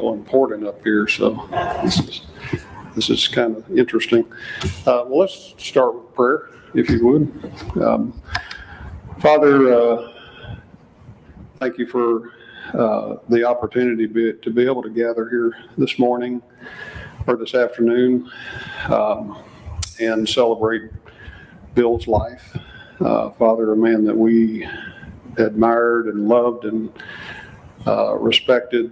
so important up here. So this is kind of interesting. Well, let's start with prayer, if you would. Father, thank you for the opportunity to be able to gather here this morning or this afternoon and celebrate Bill's life. Father, a man that we admired and loved and respected,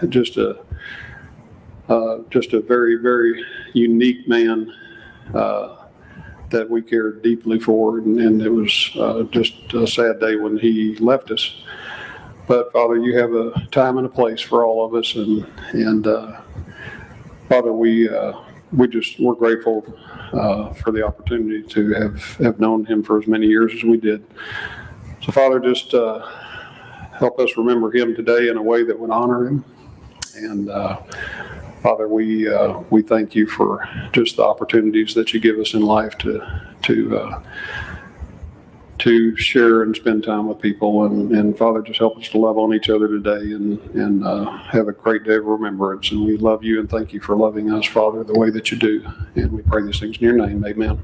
just a very, very unique man that we cared deeply for, and it was just a sad day when he left us. But Father, you have a time and a place for all of us, and Father, we're grateful for the opportunity to have known him for as many years as we did. So Father, just help us remember him today in a way that would honor him. And Father, we thank you for just the opportunities that you give us in life to share and spend time with people. And Father, just help us to love on each other today and have a great day of remembrance. And we love you and thank you for loving us, Father, the way that you do. And we pray these things in your name. Amen.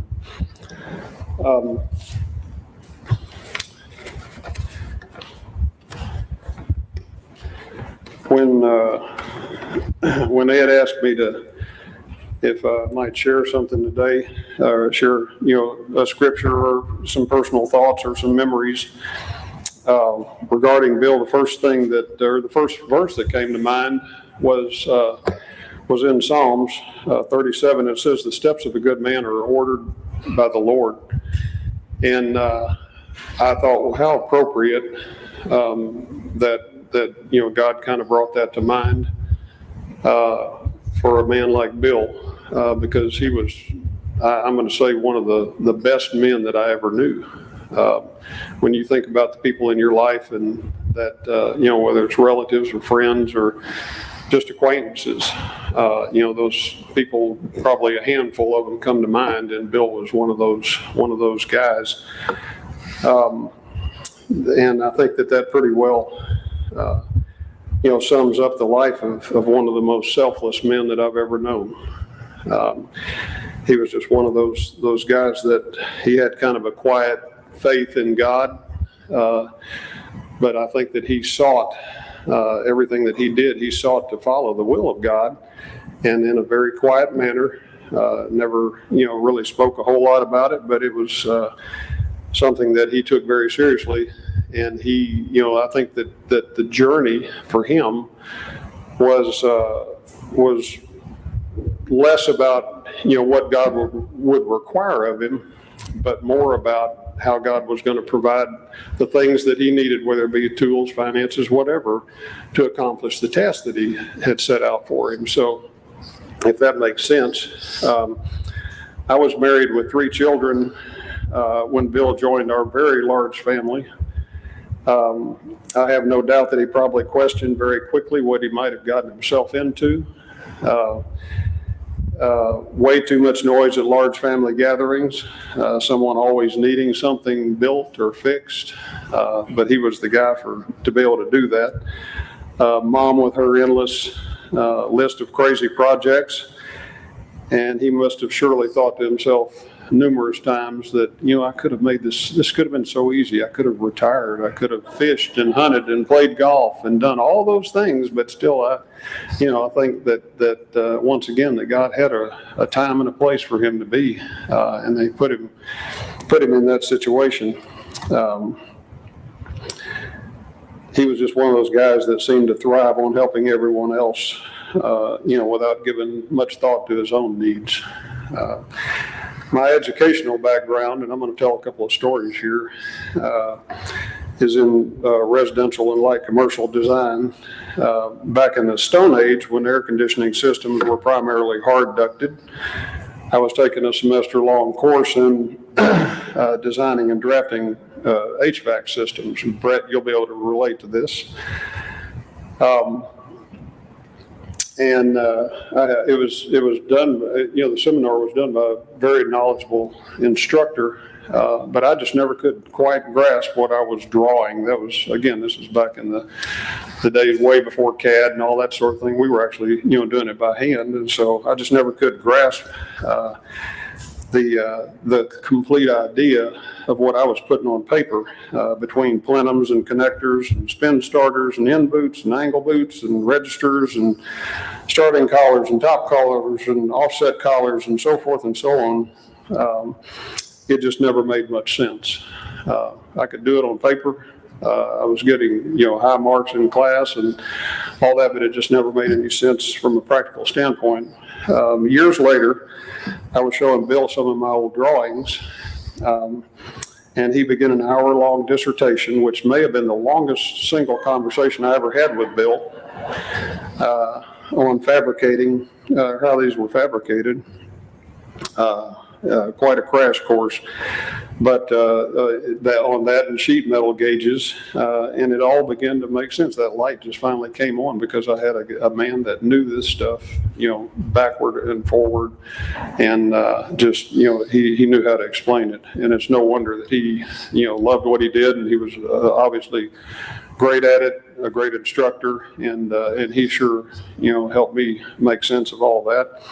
When Ed asked me if I might share something today, or share, a scripture or some personal thoughts or some memories regarding Bill, the first verse that came to mind was in Psalms 37. It says, "The steps of a good man are ordered by the Lord." And I thought, well, how appropriate that God kind of brought that to mind for a man like Bill, because he was, I'm going to say, one of the best men that I ever knew. When you think about the people in your life and that, whether it's relatives or friends or just acquaintances, those people, probably a handful of them come to mind, and Bill was one of those guys. And I think that pretty well sums up the life of one of the most selfless men that I've ever known. He was just one of those guys that he had kind of a quiet faith in God, but I think that he sought everything that he did. He sought to follow the will of God, and in a very quiet manner. Never, really spoke a whole lot about it, but it was something that he took very seriously. And he, I think that the journey for him was less about, what God would require of him, but more about how God was going to provide the things that he needed, whether it be tools, finances, whatever, to accomplish the task that he had set out for him. So if that makes sense, I was married with 3 children when Bill joined our very large family. I have no doubt that he probably questioned very quickly what he might have gotten himself into. Way too much noise at large family gatherings, someone always needing something built or fixed, but he was the guy to be able to do that. Mom with her endless list of crazy projects, and he must have surely thought to himself numerous times that, I could have made this could have been so easy. I could have retired. I could have fished and hunted and played golf and done all those things, but still, I think that once again, that God had a time and a place for him to be, and they put him in that situation. He was just one of those guys that seemed to thrive on helping everyone else, without giving much thought to his own needs. My educational background, and I'm going to tell a couple of stories here, is in residential and light commercial design. Back in the Stone Age, when air conditioning systems were primarily hard ducted, I was taking a semester-long course in designing and drafting HVAC systems. And Brett, you'll be able to relate to this. And it was done, the seminar was done by a very knowledgeable instructor, but I just never could quite grasp what I was drawing. That was, again, this is back in the days way before CAD and all that sort of thing. We were actually, doing it by hand, and so I just never could grasp the complete idea of what I was putting on paper, between plenums and connectors and spin starters and end boots and angle boots and registers and starting collars and top collars and offset collars and so forth and so on. It just never made much sense. I could do it on paper. I was getting, high marks in class and all that, but it just never made any sense from a practical standpoint. Years later, I was showing Bill some of my old drawings, and he began an hour-long dissertation, which may have been the longest single conversation I ever had with Bill, on fabricating, how these were fabricated. Quite a crash course, but on that and sheet metal gauges, and it all began to make sense. That light just finally came on because I had a man that knew this stuff, backward and forward, and he knew how to explain it. And it's no wonder that he, loved what he did, and he was obviously great at it, a great instructor, and he sure, helped me make sense of all that.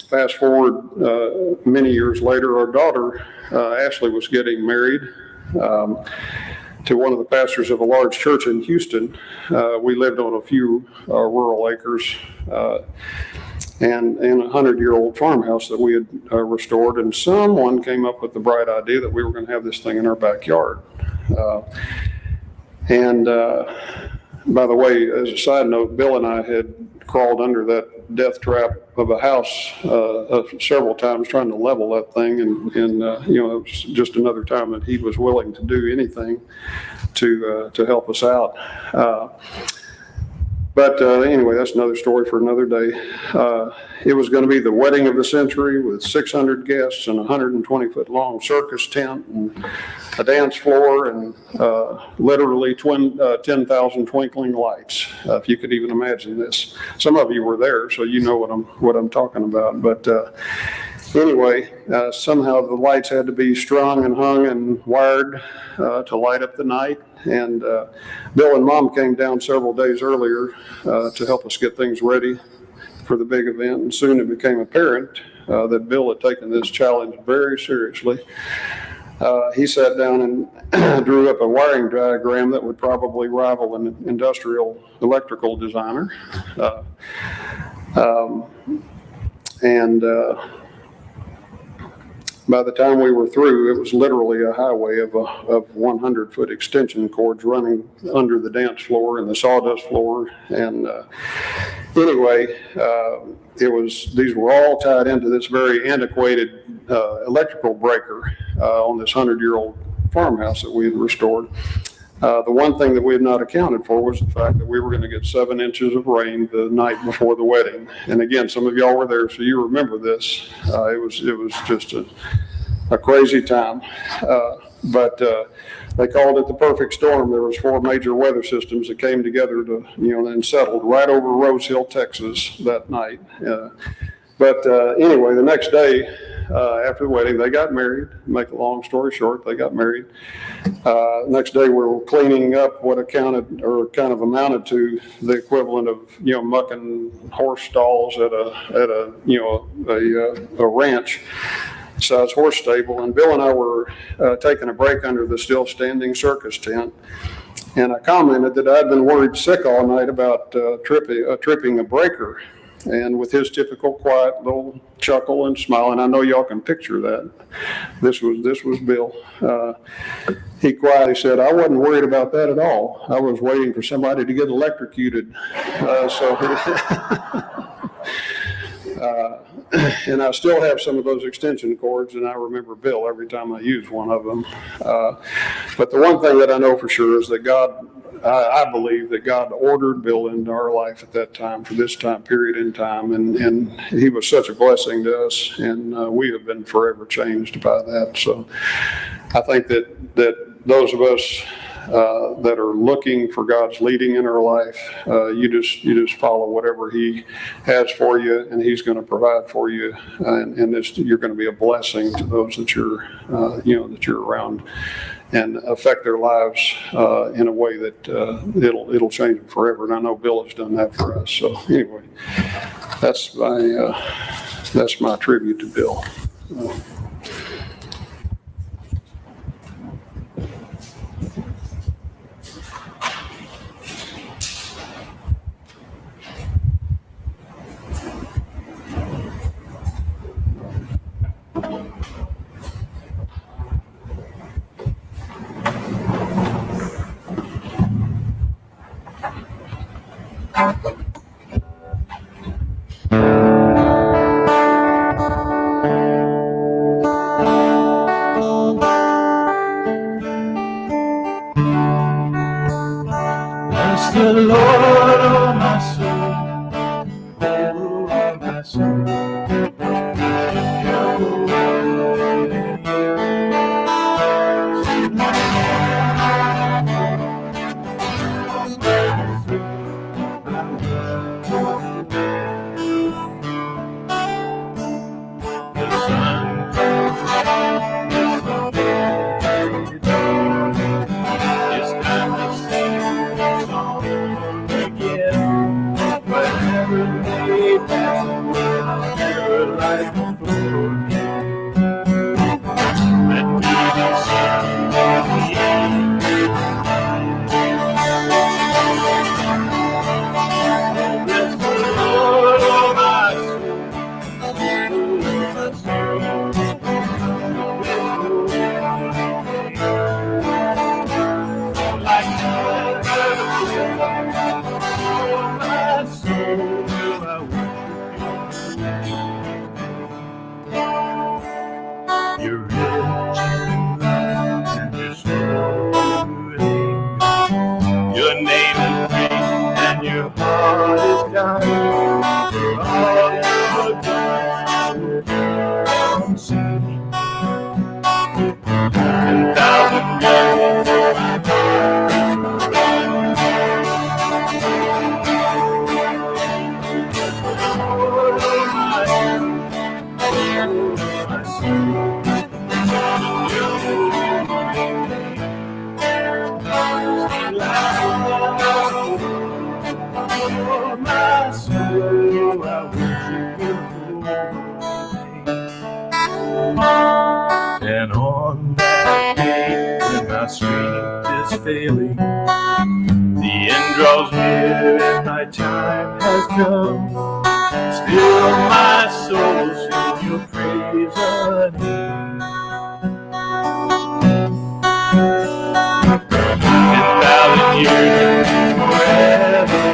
Fast forward many years later, our daughter, Ashley, was getting married to one of the pastors of a large church in Houston. We lived on a few rural acres and in a 100-year-old farmhouse that we had restored, and someone came up with the bright idea that we were going to have this thing in our backyard. By the way, as a side note, Bill and I had crawled under that death trap of a house several times trying to level that thing, and it was just another time that he was willing to do anything to help us out. But anyway, that's another story for another day. It was going to be the wedding of the century with 600 guests and a 120-foot long circus tent and a dance floor and literally 10,000 twinkling lights, if you could even imagine this. Some of you were there, so you know what I'm talking about. But anyway, somehow the lights had to be strung and hung and wired to light up the night. And Bill and Mom came down several days earlier to help us get things ready for the big event. And soon it became apparent that Bill had taken this challenge very seriously. He sat down and drew up a wiring diagram that would probably rival an industrial electrical designer. By the time we were through, it was literally a highway of 100-foot extension cords running under the dance floor and the sawdust floor. And anyway, these were all tied into this very antiquated electrical breaker on this 100-year-old farmhouse that we had restored. The one thing that we had not accounted for was the fact that we were going to get 7 inches of rain the night before the wedding. And again, some of y'all were there, so you remember this. It was just a crazy time. But they called it the perfect storm. There was 4 major weather systems that came together to, and settled right over Rose Hill, Texas that night. But anyway, the next day, after the wedding, they got married. Make a long story short, they got married. Next day, we were cleaning up what kind of amounted to the equivalent of mucking horse stalls at a ranch size horse stable. And Bill and I were taking a break under the still standing circus tent. And I commented that I'd been worried sick all night about tripping a breaker. And with his typical quiet little chuckle and smile, and I know y'all can picture that, this was Bill. He quietly said, "I wasn't worried about that at all. I was waiting for somebody to get electrocuted." And I still have some of those extension cords, and I remember Bill every time I use one of them. But the one thing that I know for sure is that I believe that God ordered Bill into our life at that time, for this time period in time, and he was such a blessing to us, and we have been forever changed by that. So I think that those of us that are looking for God's leading in their life, you just follow whatever He has for you, and He's going to provide for you, and you're going to be a blessing to those that you're around, and affect their lives in a way that it'll change them forever. And I know Bill has done that for us. So anyway, that's my tribute to Bill. Bless the Lord, oh my soul, oh my soul. You're rich and you're slowly. Your name is great and your heart is kind. For all your goodness, sing. 10,000 years and on that day when my strength is failing, the end draws near and my time has come. Still my soul sings your praise anew. 10,000 years forever.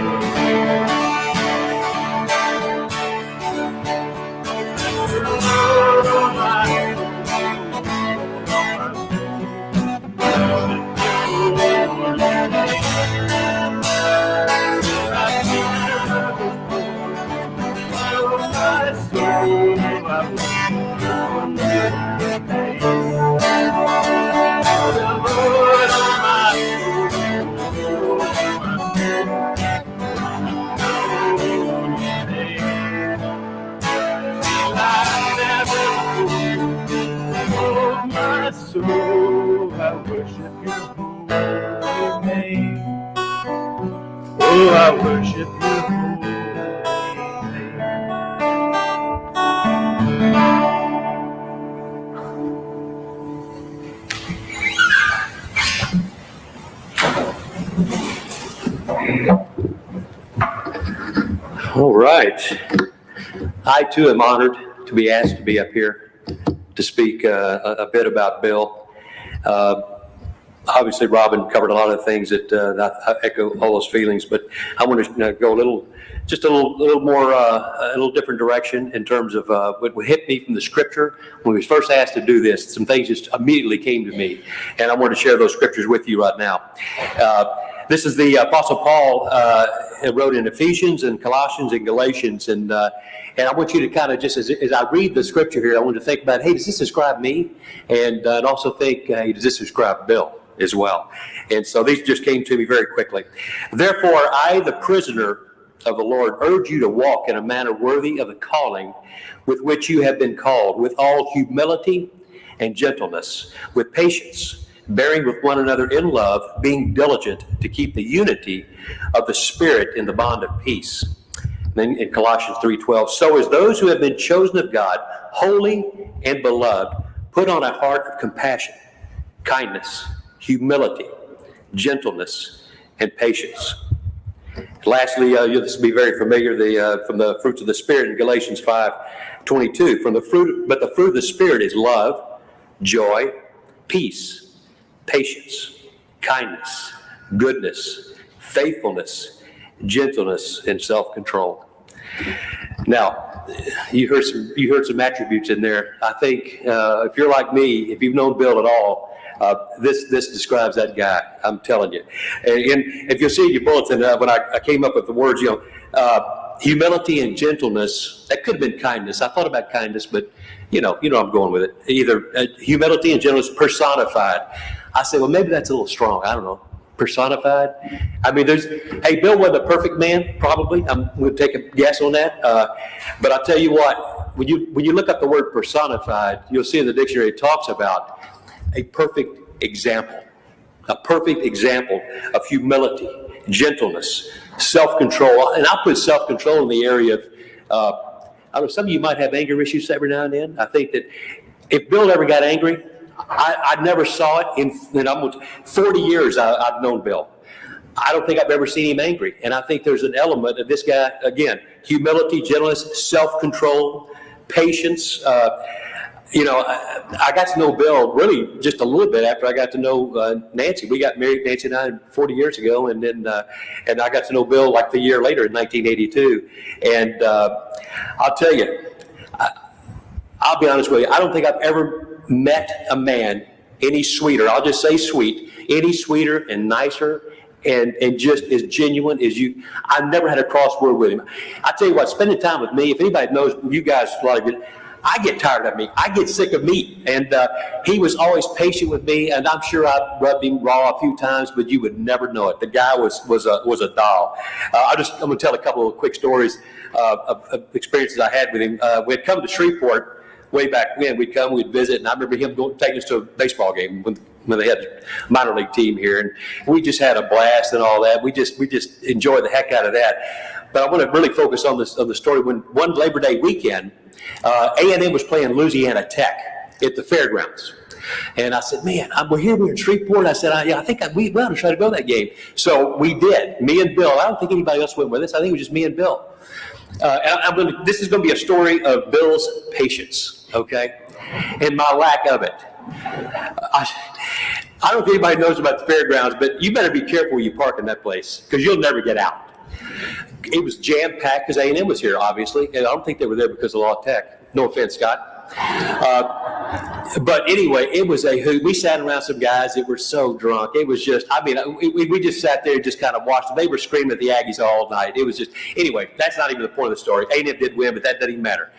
I worship your holy name. Oh, I worship your holy name. All right. I too am honored to be asked to be up here to speak a bit about Bill. Obviously, Robin covered a lot of things that I echo all those feelings, but I want to go a little more, a little different direction in terms of what hit me from the scripture. When we was first asked to do this, some things just immediately came to me, and I want to share those scriptures with you right now. This is the Apostle Paul wrote in Ephesians and Colossians and Galatians, and I want you to kind of just, as I read the scripture here, I want to think about, hey, does this describe me? And also think, hey, does this describe Bill? as well. And so these just came to me very quickly. Therefore, I, the prisoner of the Lord, urge you to walk in a manner worthy of the calling with which you have been called, with all humility and gentleness, with patience, bearing with one another in love, being diligent to keep the unity of the Spirit in the bond of peace. Then in Colossians 3:12, so as those who have been chosen of God, holy and beloved, put on a heart of compassion, kindness, humility, gentleness, and patience. Lastly, this will be very familiar, from the fruits of the Spirit in Galatians 5:22. But the fruit of the Spirit is love, joy, peace, patience, kindness, goodness, faithfulness, gentleness, and self-control. Now, you heard some attributes in there. I think if you're like me, if you've known Bill at all, this describes that guy. I'm telling you. And if you'll see in your bulletin, when I came up with the words, humility and gentleness. That could have been kindness. I thought about kindness, but you know I'm going with it. Either humility and gentleness personified. I say, well, maybe that's a little strong. I don't know. Personified. I mean, hey, Bill wasn't a perfect man, probably. I'm going to take a guess on that. But I'll tell you what, when you look up the word personified, you'll see in the dictionary it talks about a perfect example of humility, gentleness, self-control. And I'll put self-control in the area of, I don't know, some of you might have anger issues every now and then. I think that if Bill ever got angry, I never saw it in almost 40 years I've known Bill. I don't think I've ever seen him angry. And I think there's an element of this guy, again, humility, gentleness, self-control, patience. I got to know Bill really just a little bit after I got to know Nancy. We got married, Nancy and I, 40 years ago, and then and I got to know Bill like the year later in 1982. And I'll tell you, I'll be honest with you, I don't think I've ever met a man any sweeter. I'll just say sweet, any sweeter and nicer and just as genuine as you. I've never had a crossword with him. I tell you what, spending time with me, if anybody knows, you guys, a lot of you, I get tired of me. I get sick of meat. And he was always patient with me, and I'm sure I rubbed him raw a few times, but you would never know it. The guy was a doll. I'm going to tell a couple of quick stories of experiences I had with him. We'd come to Shreveport way back when. We'd visit, and I remember him taking us to a baseball game when they had a minor league team here, and we just had a blast and all that. We just enjoyed the heck out of that. But I want to really focus on the story. When one Labor Day weekend, A&M was playing Louisiana Tech at the fairgrounds. And I said, man, we're in Shreveport. I said, I think we ought to try to go to that game. So we did. Me and Bill. I don't think anybody else went with us. I think it was just me and Bill. This is going to be a story of Bill's patience, okay, and my lack of it. I don't know if anybody knows about the fairgrounds, but you better be careful when you park in that place because you'll never get out. It was jam-packed because A&M was here, obviously, and I don't think they were there because of La Tech. No offense, Scott. But anyway, it was a hoot. We sat around some guys that were so drunk. It was just, we just sat there and just kind of watched them. They were screaming at the Aggies all night. It was just, anyway, that's not even the point of the story. A&M did win, but that doesn't even matter.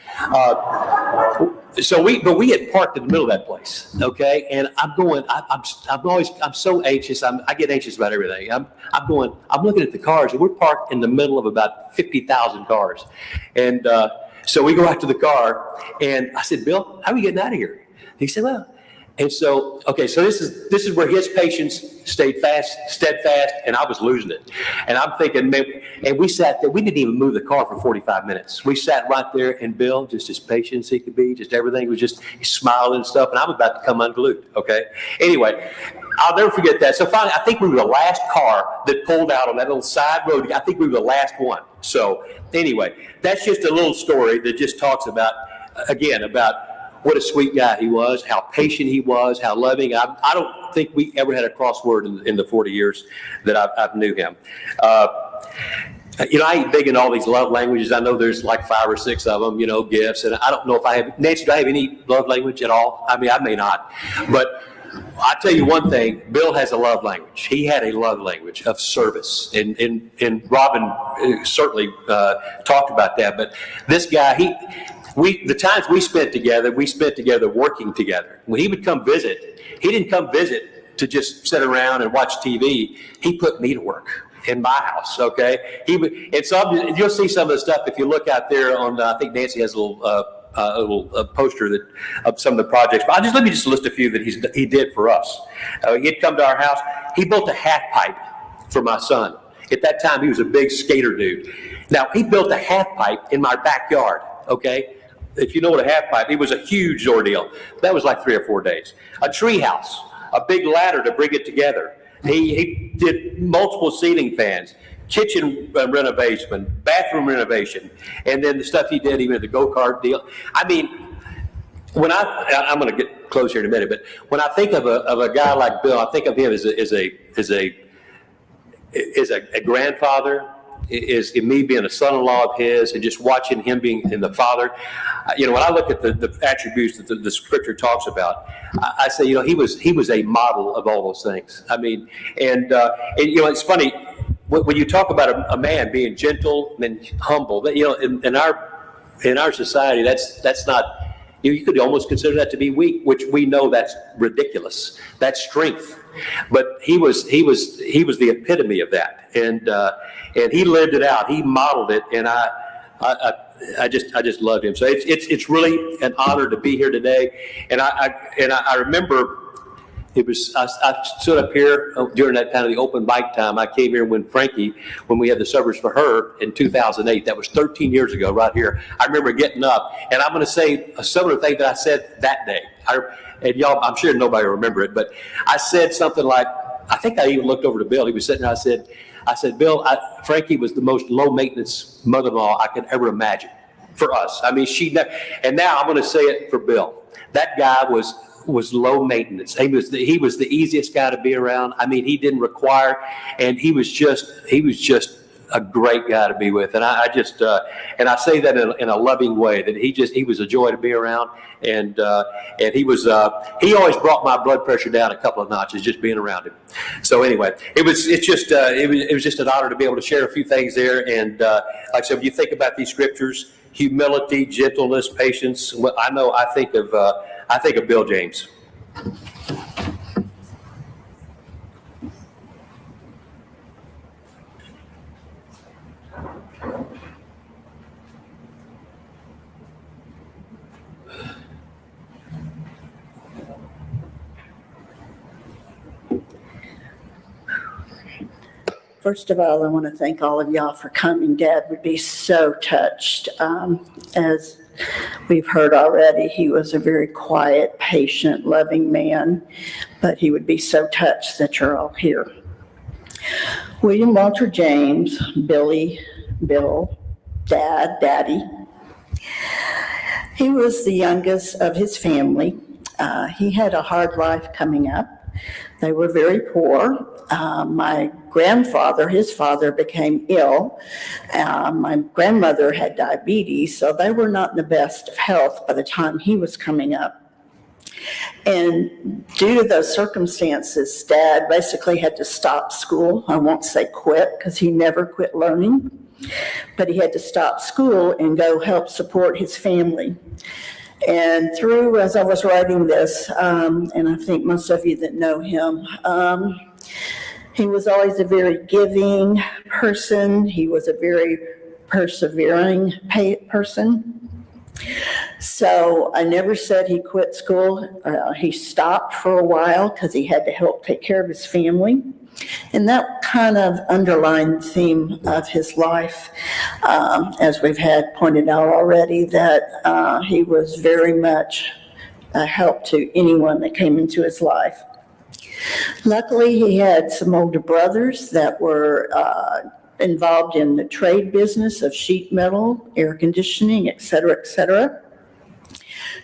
But we had parked in the middle of that place, okay? And I'm so anxious. I get anxious about everything. I'm looking at the cars, and we're parked in the middle of about 50,000 cars. And so we go out to the car, and I said, Bill, how are we getting out of here? He said, well, and so, okay, so this is where his patience stayed steadfast, and I was losing it. And I'm thinking, man, and we sat there, we didn't even move the car for 45 minutes. We sat right there, and Bill, just as patient as he could be, just everything was just smiling and stuff, and I'm about to come unglued, okay? Anyway, I'll never forget that. So finally, I think we were the last car that pulled out on that little side road. I think we were the last one. So anyway, that's just a little story that just talks about, again, about what a sweet guy he was, how patient he was, how loving. I don't think we ever had a crossword in the 40 years that I've knew him. I ain't big in all these love languages. I know there's like 5 or 6 of them, gifts. And I don't know if I have, Nancy, do I have any love language at all? I mean, I may not. But I'll tell you one thing, Bill has a love language. He had a love language of service. And Robin certainly talked about that. But this guy, the times we spent together working together. When he would come visit, he didn't come visit to just sit around and watch TV. He put me to work in my house, okay? You'll see some of the stuff if you look out there on, I think Nancy has a little poster of some of the projects. But let me just list a few that he did for us. He'd come to our house. He built a half pipe for my son. At that time, he was a big skater dude. Now, he built a half pipe in my backyard, okay? If you know what a half pipe, it was a huge ordeal. That was like 3 or 4 days. A tree house, a big ladder to bring it together. He did multiple ceiling fans, kitchen renovation, bathroom renovation, and then the stuff he did, even the go-kart deal. I mean, I'm going to get close here in a minute, but when I think of a guy like Bill, I think of him as a grandfather, is me being a son-in-law of his, and just watching him being in the father. When I look at the attributes that the scripture talks about, I say, he was a model of all those things. I mean, and it's funny when you talk about a man being gentle and humble. That in our society, that's not. You could almost consider that to be weak, which we know that's ridiculous. That's strength. But he was the epitome of that, and he lived it out. He modeled it, and I just loved him. So it's really an honor to be here today. And I remember I stood up here during that kind of the open mic time. I came here when we had the service for her in 2008. That was 13 years ago, right here. I remember getting up, and I'm going to say some of the things that I said that day. And y'all, I'm sure nobody will remember it, but I said something like, I think I even looked over to Bill. He was sitting there. I said, Bill, Frankie was the most low maintenance mother-in-law I could ever imagine for us. I mean, and now I'm going to say it for Bill. That guy was low maintenance. He was the easiest guy to be around. I mean, he didn't require, and he was just a great guy to be with. And I I say that in a loving way, that he was a joy to be around. And he always brought my blood pressure down a couple of notches just being around him. So anyway, it was just an honor to be able to share a few things there. And like I said, when you think about these scriptures, humility, gentleness, patience, I think of Bill James. First of all, I want to thank all of y'all for coming. Dad would be so touched. As we've heard already, he was a very quiet, patient, loving man, but he would be so touched that you're all here. William Walter James, Billy, Bill, Dad, Daddy. He was the youngest of his family. He had a hard life coming up. They were very poor. My grandfather, his father, became ill. My grandmother had diabetes, so they were not in the best of health by the time he was coming up. And due to those circumstances, Dad basically had to stop school. I won't say quit, because he never quit learning, but he had to stop school and go help support his family. And as I was writing this, and I think most of you that know him, he was always a very giving person. He was a very persevering person. So I never said he quit school. He stopped for a while because he had to help take care of his family. And that kind of underlined the theme of his life, as we've had pointed out already, that he was very much a help to anyone that came into his life. Luckily, he had some older brothers that were involved in the trade business of sheet metal, air conditioning, et cetera,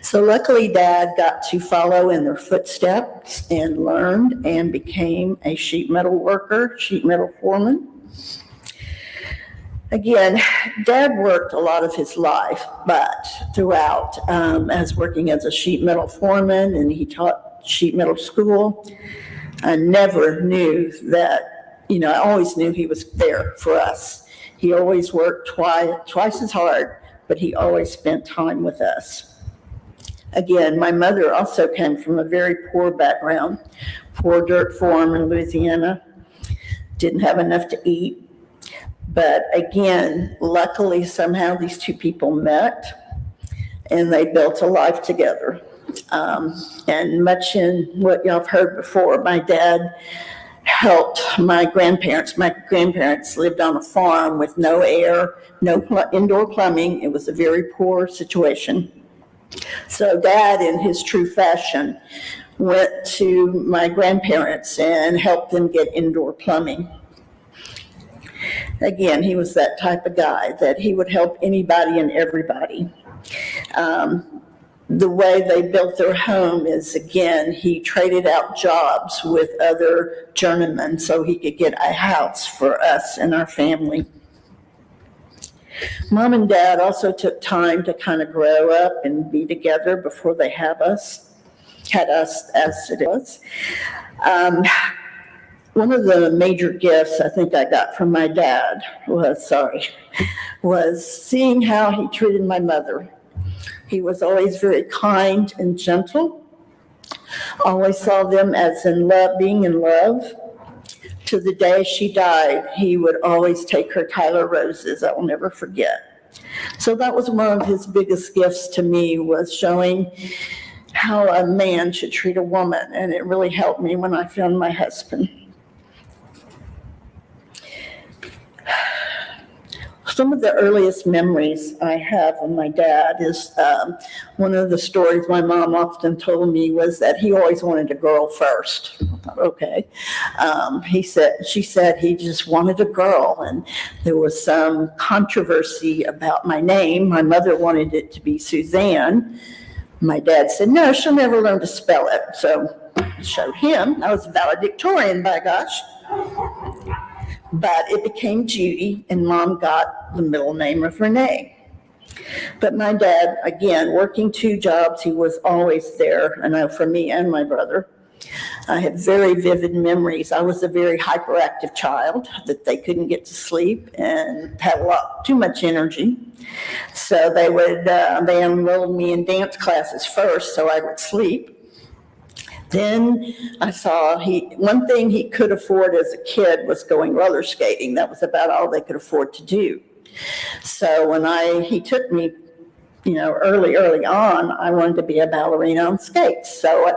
So luckily, Dad got to follow in their footsteps and learned and became a sheet metal worker, sheet metal foreman. Again, Dad worked a lot of his life, but throughout, as working as a sheet metal foreman, and he taught sheet metal school, I never knew that, I always knew he was there for us. He always worked twice as hard, but he always spent time with us. Again, my mother also came from a very poor background, poor dirt farm in Louisiana, didn't have enough to eat. But again, luckily somehow these two people met and they built a life together. And much in what y'all have heard before, my dad helped my grandparents. My grandparents lived on a farm with no air, no indoor plumbing. It was a very poor situation. So Dad, in his true fashion, went to my grandparents and helped them get indoor plumbing. Again, he was that type of guy that he would help anybody and everybody. The way they built their home is, again, he traded out jobs with other journeymen so he could get a house for us and our family. Mom and Dad also took time to kind of grow up and be together before they had us as it was. One of the major gifts I think I got from my dad was seeing how he treated my mother. He was always very kind and gentle, always saw them as in love, being in love. To the day she died, he would always take her Tyler roses. I will never forget. So that was one of his biggest gifts to me, was showing how a man should treat a woman, and it really helped me when I found my husband. Some of the earliest memories I have of my dad is one of the stories my mom often told me was that he always wanted a girl first. Okay. She said he just wanted a girl, and there was some controversy about my name. My mother wanted it to be Suzanne. My dad said, no, she'll never learn to spell it. So I showed him. I was valedictorian, by gosh. But it became Judy, and Mom got the middle name of Renee. But my dad, again, working 2 jobs, he was always there, I know, for me and my brother. I have very vivid memories. I was a very hyperactive child that they couldn't get to sleep and had too much energy. So they enrolled me in dance classes first so I would sleep. Then I saw one thing he could afford as a kid was going roller skating. That was about all they could afford to do. So when he took me, early on, I wanted to be a ballerina on skates. So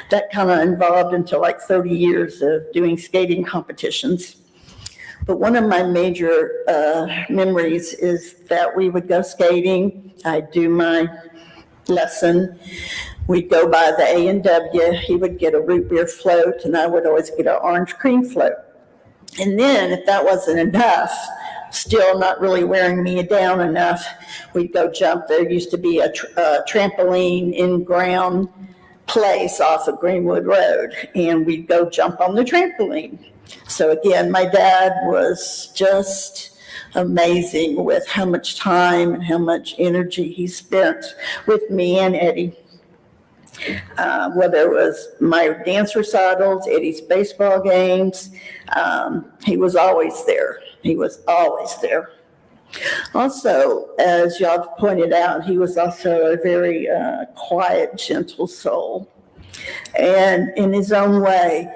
that kind of involved until like 30 years of doing skating competitions. But one of my major memories is that we would go skating. I'd do my lesson. We'd go by the A&W. He would get a root beer float, and I would always get an orange cream float. And then, if that wasn't enough, still not really wearing me down enough, we'd go jump. There used to be a trampoline in-ground place off of Greenwood Road, and we'd go jump on the trampoline. So again, my dad was just amazing with how much time and how much energy he spent with me and Eddie. Whether it was my dance recitals, Eddie's baseball games, he was always there. He was always there. Also, as y'all pointed out, he was also a very quiet, gentle soul. And in his own way,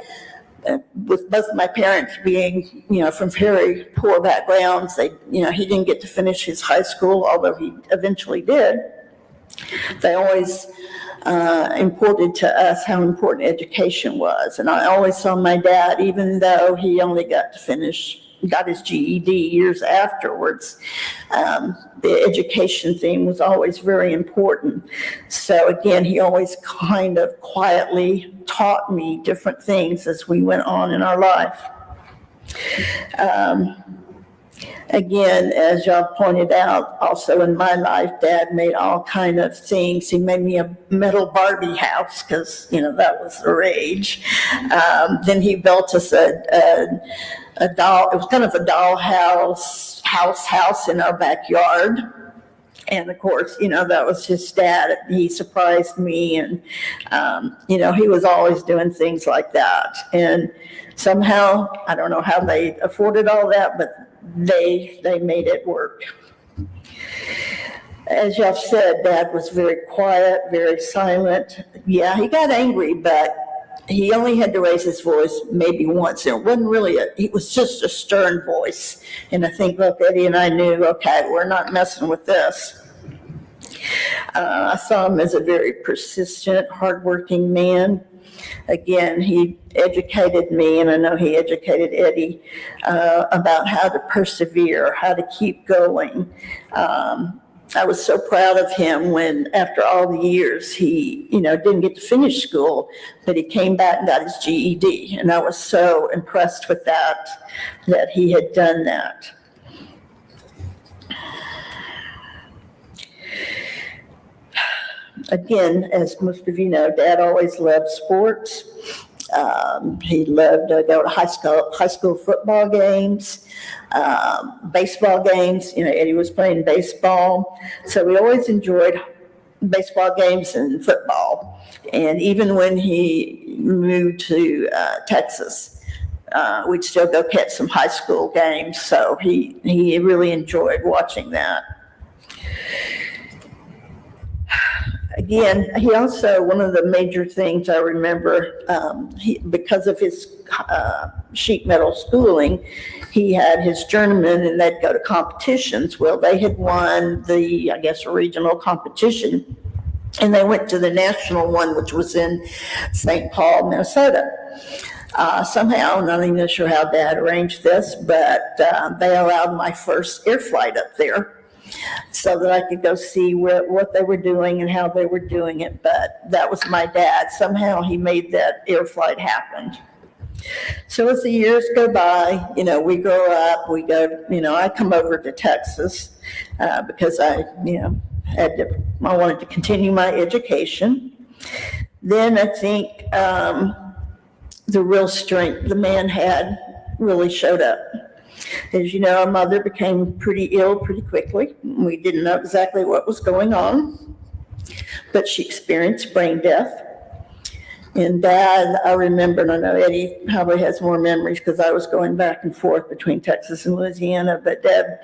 with both my parents being, from very poor backgrounds, he didn't get to finish his high school, although he eventually did. They always imported to us how important education was. And I always saw my dad, even though he only got his GED years afterwards, the education theme was always very important. So again, he always kind of quietly taught me different things as we went on in our life. Again, as y'all pointed out, also in my life, Dad made all kind of things. He made me a metal Barbie house because, that was the rage. Then he built us a doll. It was kind of a dollhouse house in our backyard. And of course, that was his dad. He surprised me, and he was always doing things like that. And somehow, I don't know how they afforded all that, but they made it work. As y'all said, Dad was very quiet, very silent. Yeah, he got angry, but he only had to raise his voice maybe once. It wasn't really it was just a stern voice. And I think both Eddie and I knew, okay, we're not messing with this. I saw him as a very persistent, hardworking man. Again, he educated me, and I know he educated Eddie, about how to persevere, how to keep going. I was so proud of him when, after all the years, he, didn't get to finish school, but he came back and got his GED. And I was so impressed with that he had done that. Again, as most of you know, Dad always loved sports. He loved to go to high school football games, baseball games. Eddie was playing baseball. So we always enjoyed baseball games and football. And even when he moved to Texas, we'd still go catch some high school games. So he really enjoyed watching that. Again, he also, one of the major things I remember, because of his sheet metal schooling, he had his journeyman and they'd go to competitions. Well, they had won the, regional competition, and they went to the national one, which was in St. Paul, Minnesota. Somehow, I'm not even sure how Dad arranged this, but they allowed my first air flight up there, so that I could go see what they were doing and how they were doing it. But that was my dad. Somehow he made that air flight happen. So as the years go by, we grow up, we go, I come over to Texas because I wanted to continue my education. Then I think the real strength the man had really showed up. As you know, our mother became pretty ill pretty quickly. We didn't know exactly what was going on, but she experienced brain death. And Dad, I remember, and I know Eddie probably has more memories because I was going back and forth between Texas and Louisiana, but Dad,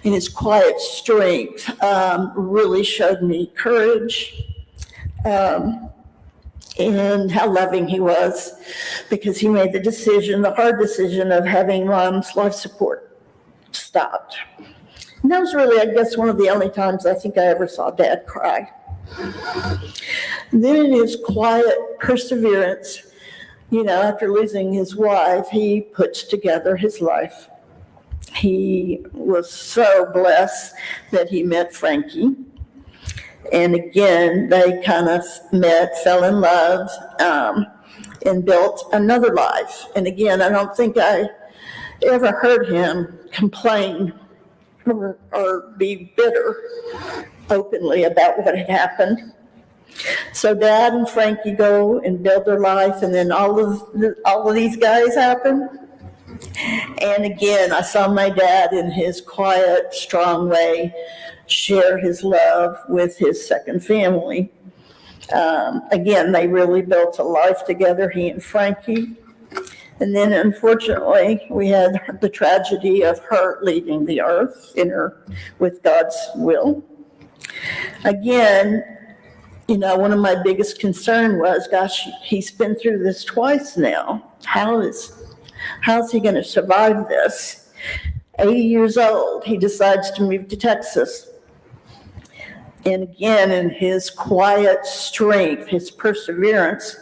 in his quiet strength, really showed me courage, and how loving he was, because he made the hard decision of having Mom's life support stopped. And that was really, one of the only times I think I ever saw Dad cry. Then in his quiet perseverance, after losing his wife, he puts together his life. He was so blessed that he met Frankie. And again, they kind of met, fell in love, and built another life. And again, I don't think I ever heard him complain or be bitter openly about what had happened. So Dad and Frankie go and build their life, and then all of these guys happen. And again, I saw my dad in his quiet, strong way share his love with his second family. Again, they really built a life together, he and Frankie. And then unfortunately, we had the tragedy of her leaving the earth with God's will. Again, one of my biggest concern was, gosh, he's been through this twice now. How's he going to survive this? 80 years old, he decides to move to Texas. And again, in his quiet strength, his perseverance,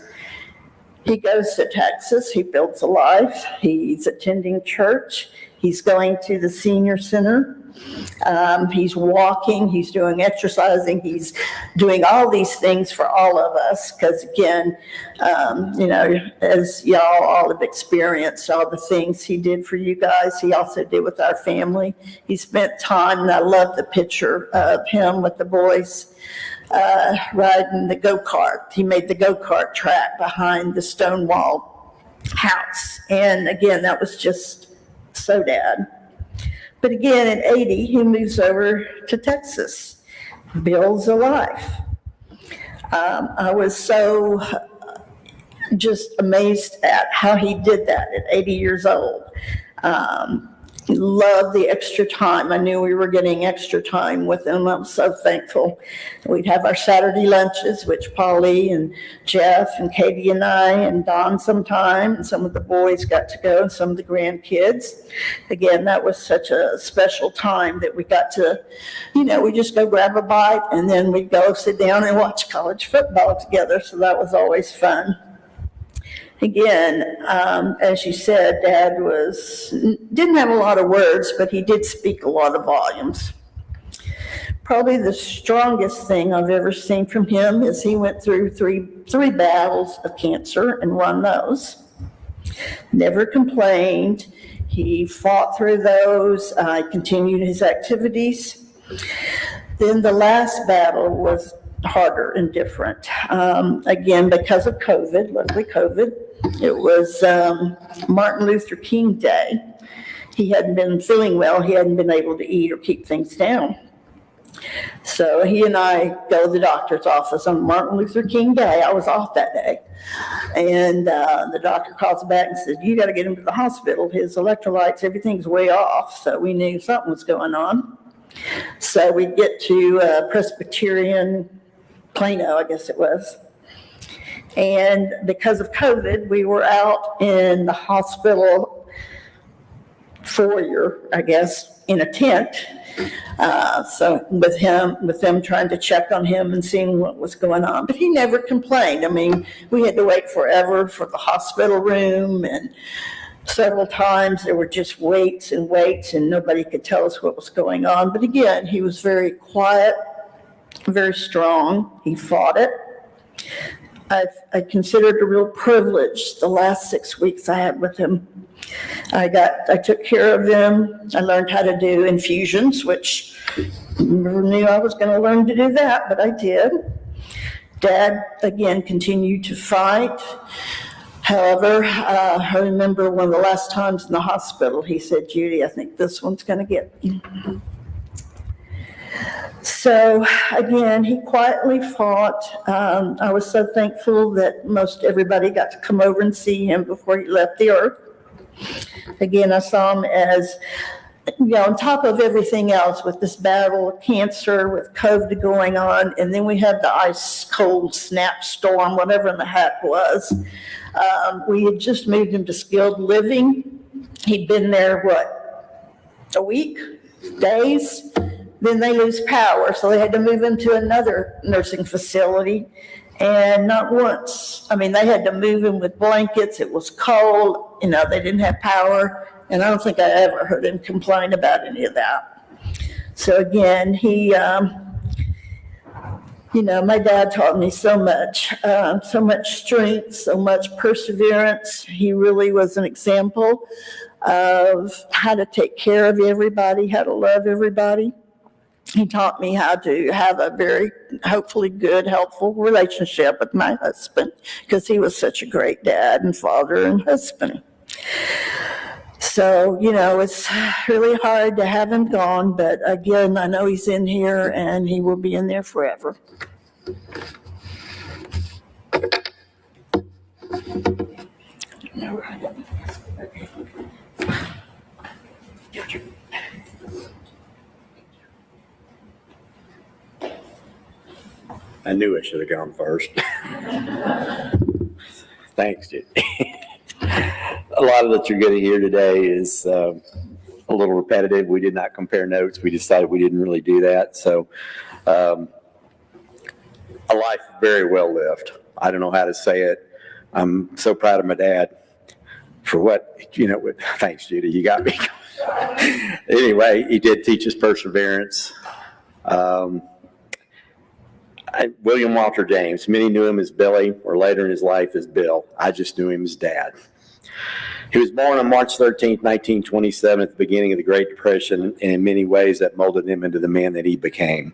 he goes to Texas, he builds a life, he's attending church, he's going to the senior center, he's walking, he's doing exercising, he's doing all these things for all of us, because again, as y'all all have experienced, all the things he did for you guys, he also did with our family. He spent time, and I love the picture of him with the boys riding the go-kart. He made the go-kart track behind the Stonewall house. And again, that was just so Dad. But again, at 80, he moves over to Texas, builds a life. I was so just amazed at how he did that at 80 years old. loved the extra time. I knew we were getting extra time with him. I was so thankful. We'd have our Saturday lunches, which Polly and Jeff and Katie and I and Don sometime, and some of the boys got to go and some of the grandkids. Again, that was such a special time that we got to, we just go grab a bite and then we'd go sit down and watch college football together. So that was always fun. Again, as you said, Dad didn't have a lot of words, but he did speak a lot of volumes. Probably the strongest thing I've ever seen from him is he went through three battles of cancer and won those. Never complained. He fought through those, continued his activities. Then the last battle was harder and different. Again, because of COVID, luckily COVID, it was Martin Luther King Day. He hadn't been feeling well. He hadn't been able to eat or keep things down. So he and I go to the doctor's office on Martin Luther King Day. I was off that day. And the doctor calls back and says, you got to get him to the hospital. His electrolytes, everything's way off. So we knew something was going on. So we get to Presbyterian Plano, I guess it was. And because of COVID, we were out in the hospital foyer, I guess, in a tent. So with them trying to check on him and seeing what was going on. But he never complained. I mean, we had to wait forever for the hospital room, and several times there were just waits and waits and nobody could tell us what was going on. But again, he was very quiet, very strong. He fought it. I considered it a real privilege the last 6 weeks I had with him. I took care of him. I learned how to do infusions, which I never knew I was going to learn to do that, but I did. Dad, again, continued to fight. However, I remember one of the last times in the hospital, he said, Judy, I think this one's going to get me. So again, he quietly fought. I was so thankful that most everybody got to come over and see him before he left the earth. Again, I saw him as, on top of everything else with this battle of cancer, with COVID going on, and then we had the ice cold snap storm, whatever in the heck was. We had just moved him to skilled living. He'd been there, a week, days? Then they lose power, so they had to move him to another nursing facility. And not once, they had to move him with blankets. It was cold, they didn't have power. And I don't think I ever heard him complain about any of that. So again, he, my dad taught me so much strength, so much perseverance. He really was an example of how to take care of everybody, how to love everybody. He taught me how to have a very, hopefully good, helpful relationship with my husband, because he was such a great dad and father and husband. So, it's really hard to have him gone, but again, I know he's in here and he will be in there forever. I knew I should have gone first. Thanks, Judy. A lot of that you're going to hear today is a little repetitive. We did not compare notes. We decided we didn't really do that. So a life very well lived. I don't know how to say it. I'm so proud of my dad for what, thanks, Judy. You got me. Anyway, he did teach us perseverance. William Walter James, many knew him as Billy, or later in his life as Bill. I just knew him as Dad. He was born on March 13th, 1927, at the beginning of the Great Depression, and in many ways that molded him into the man that he became.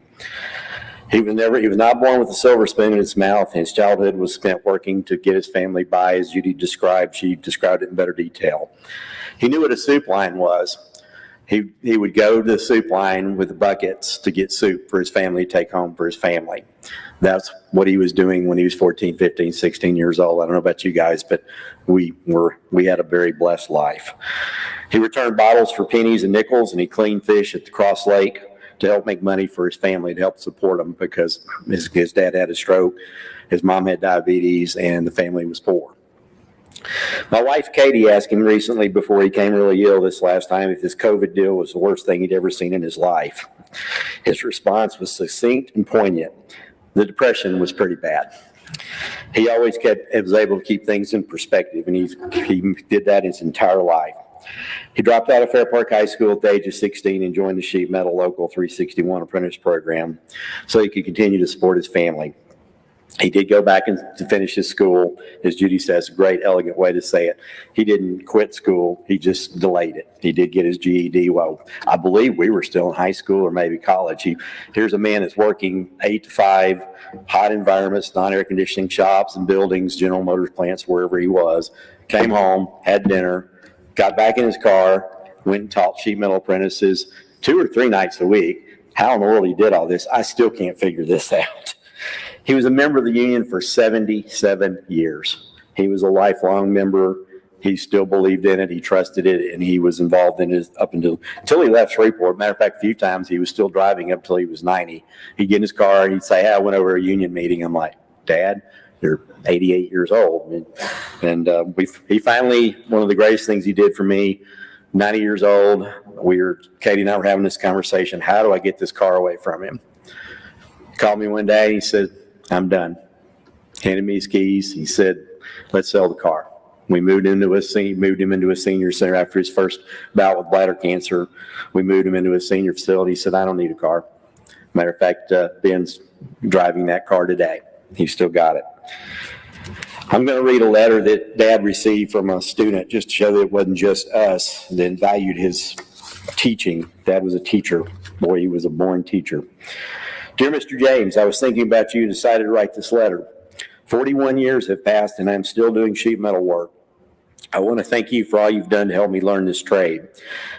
He was not born with a silver spoon in his mouth, and his childhood was spent working to get his family by, as Judy described. She described it in better detail. He knew what a soup line was. He would go to the soup line with the buckets to get soup for his family to take home for his family. That's what he was doing when he was 14, 15, 16 years old. I don't know about you guys, but we had a very blessed life. He returned bottles for pennies and nickels, and he cleaned fish at the Cross Lake to help make money for his family, to help support them, because his dad had a stroke, his mom had diabetes, and the family was poor. My wife, Katie, asked him recently, before he came really ill this last time, if this COVID deal was the worst thing he'd ever seen in his life. His response was succinct and poignant. The depression was pretty bad. He always was able to keep things in perspective, and he did that his entire life. He dropped out of Fair Park High School at the age of 16 and joined the Sheet Metal Local 361 apprentice program so he could continue to support his family. He did go back to finish his school. As Judy says, a great, elegant way to say it. He didn't quit school. He just delayed it. He did get his GED. Well, I believe we were still in high school or maybe college. Here's a man that's working 8 to 5, hot environments, non-air conditioning shops and buildings, General Motors plants, wherever he was. Came home, had dinner, got back in his car, went and taught sheet metal apprentices 2 or 3 nights a week. How in the world he did all this, I still can't figure this out. He was a member of the union for 77 years. He was a lifelong member. He still believed in it. He trusted it, and he was involved in it until he left Shreveport. Matter of fact, a few times he was still driving up till he was 90. He'd get in his car and he'd say, "Hey, I went over a union meeting." I'm like, "Dad, you're 88 years old." And he finally, one of the greatest things he did for me, 90 years old, Katie and I were having this conversation. How do I get this car away from him? He called me one day. He said, "I'm done." Handed me his keys. He said, "Let's sell the car." We moved him into a senior center after his first bout with bladder cancer. We moved him into a senior facility. He said, "I don't need a car." Matter of fact, Ben's driving that car today. He's still got it. I'm going to read a letter that Dad received from a student just to show that it wasn't just us that valued his teaching. Dad was a teacher. Boy, he was a born teacher. "Dear Mr. James, I was thinking about you and decided to write this letter. 41 years have passed and I'm still doing sheet metal work. I want to thank you for all you've done to help me learn this trade.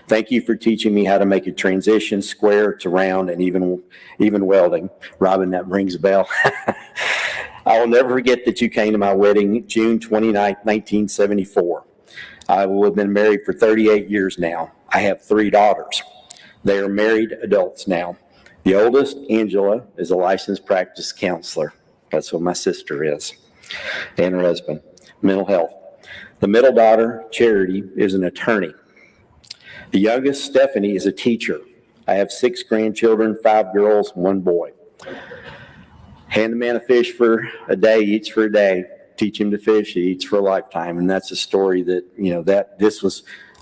Thank you for teaching me how to make a transition square to round and even welding." Robin, that rings a bell. "I will never forget that you came to my wedding June 29, 1974. I will have been married for 38 years now. I have 3 daughters. They are married adults now. The oldest, Angela, is a licensed practice counselor." That's what my sister is, and her husband. "Mental health. The middle daughter, Charity, is an attorney. The youngest, Stephanie, is a teacher. I have 6 grandchildren, 5 girls, 1 boy. Hand the man a fish for a day, he eats for a day. Teach him to fish, he eats for a lifetime." And that's a story that,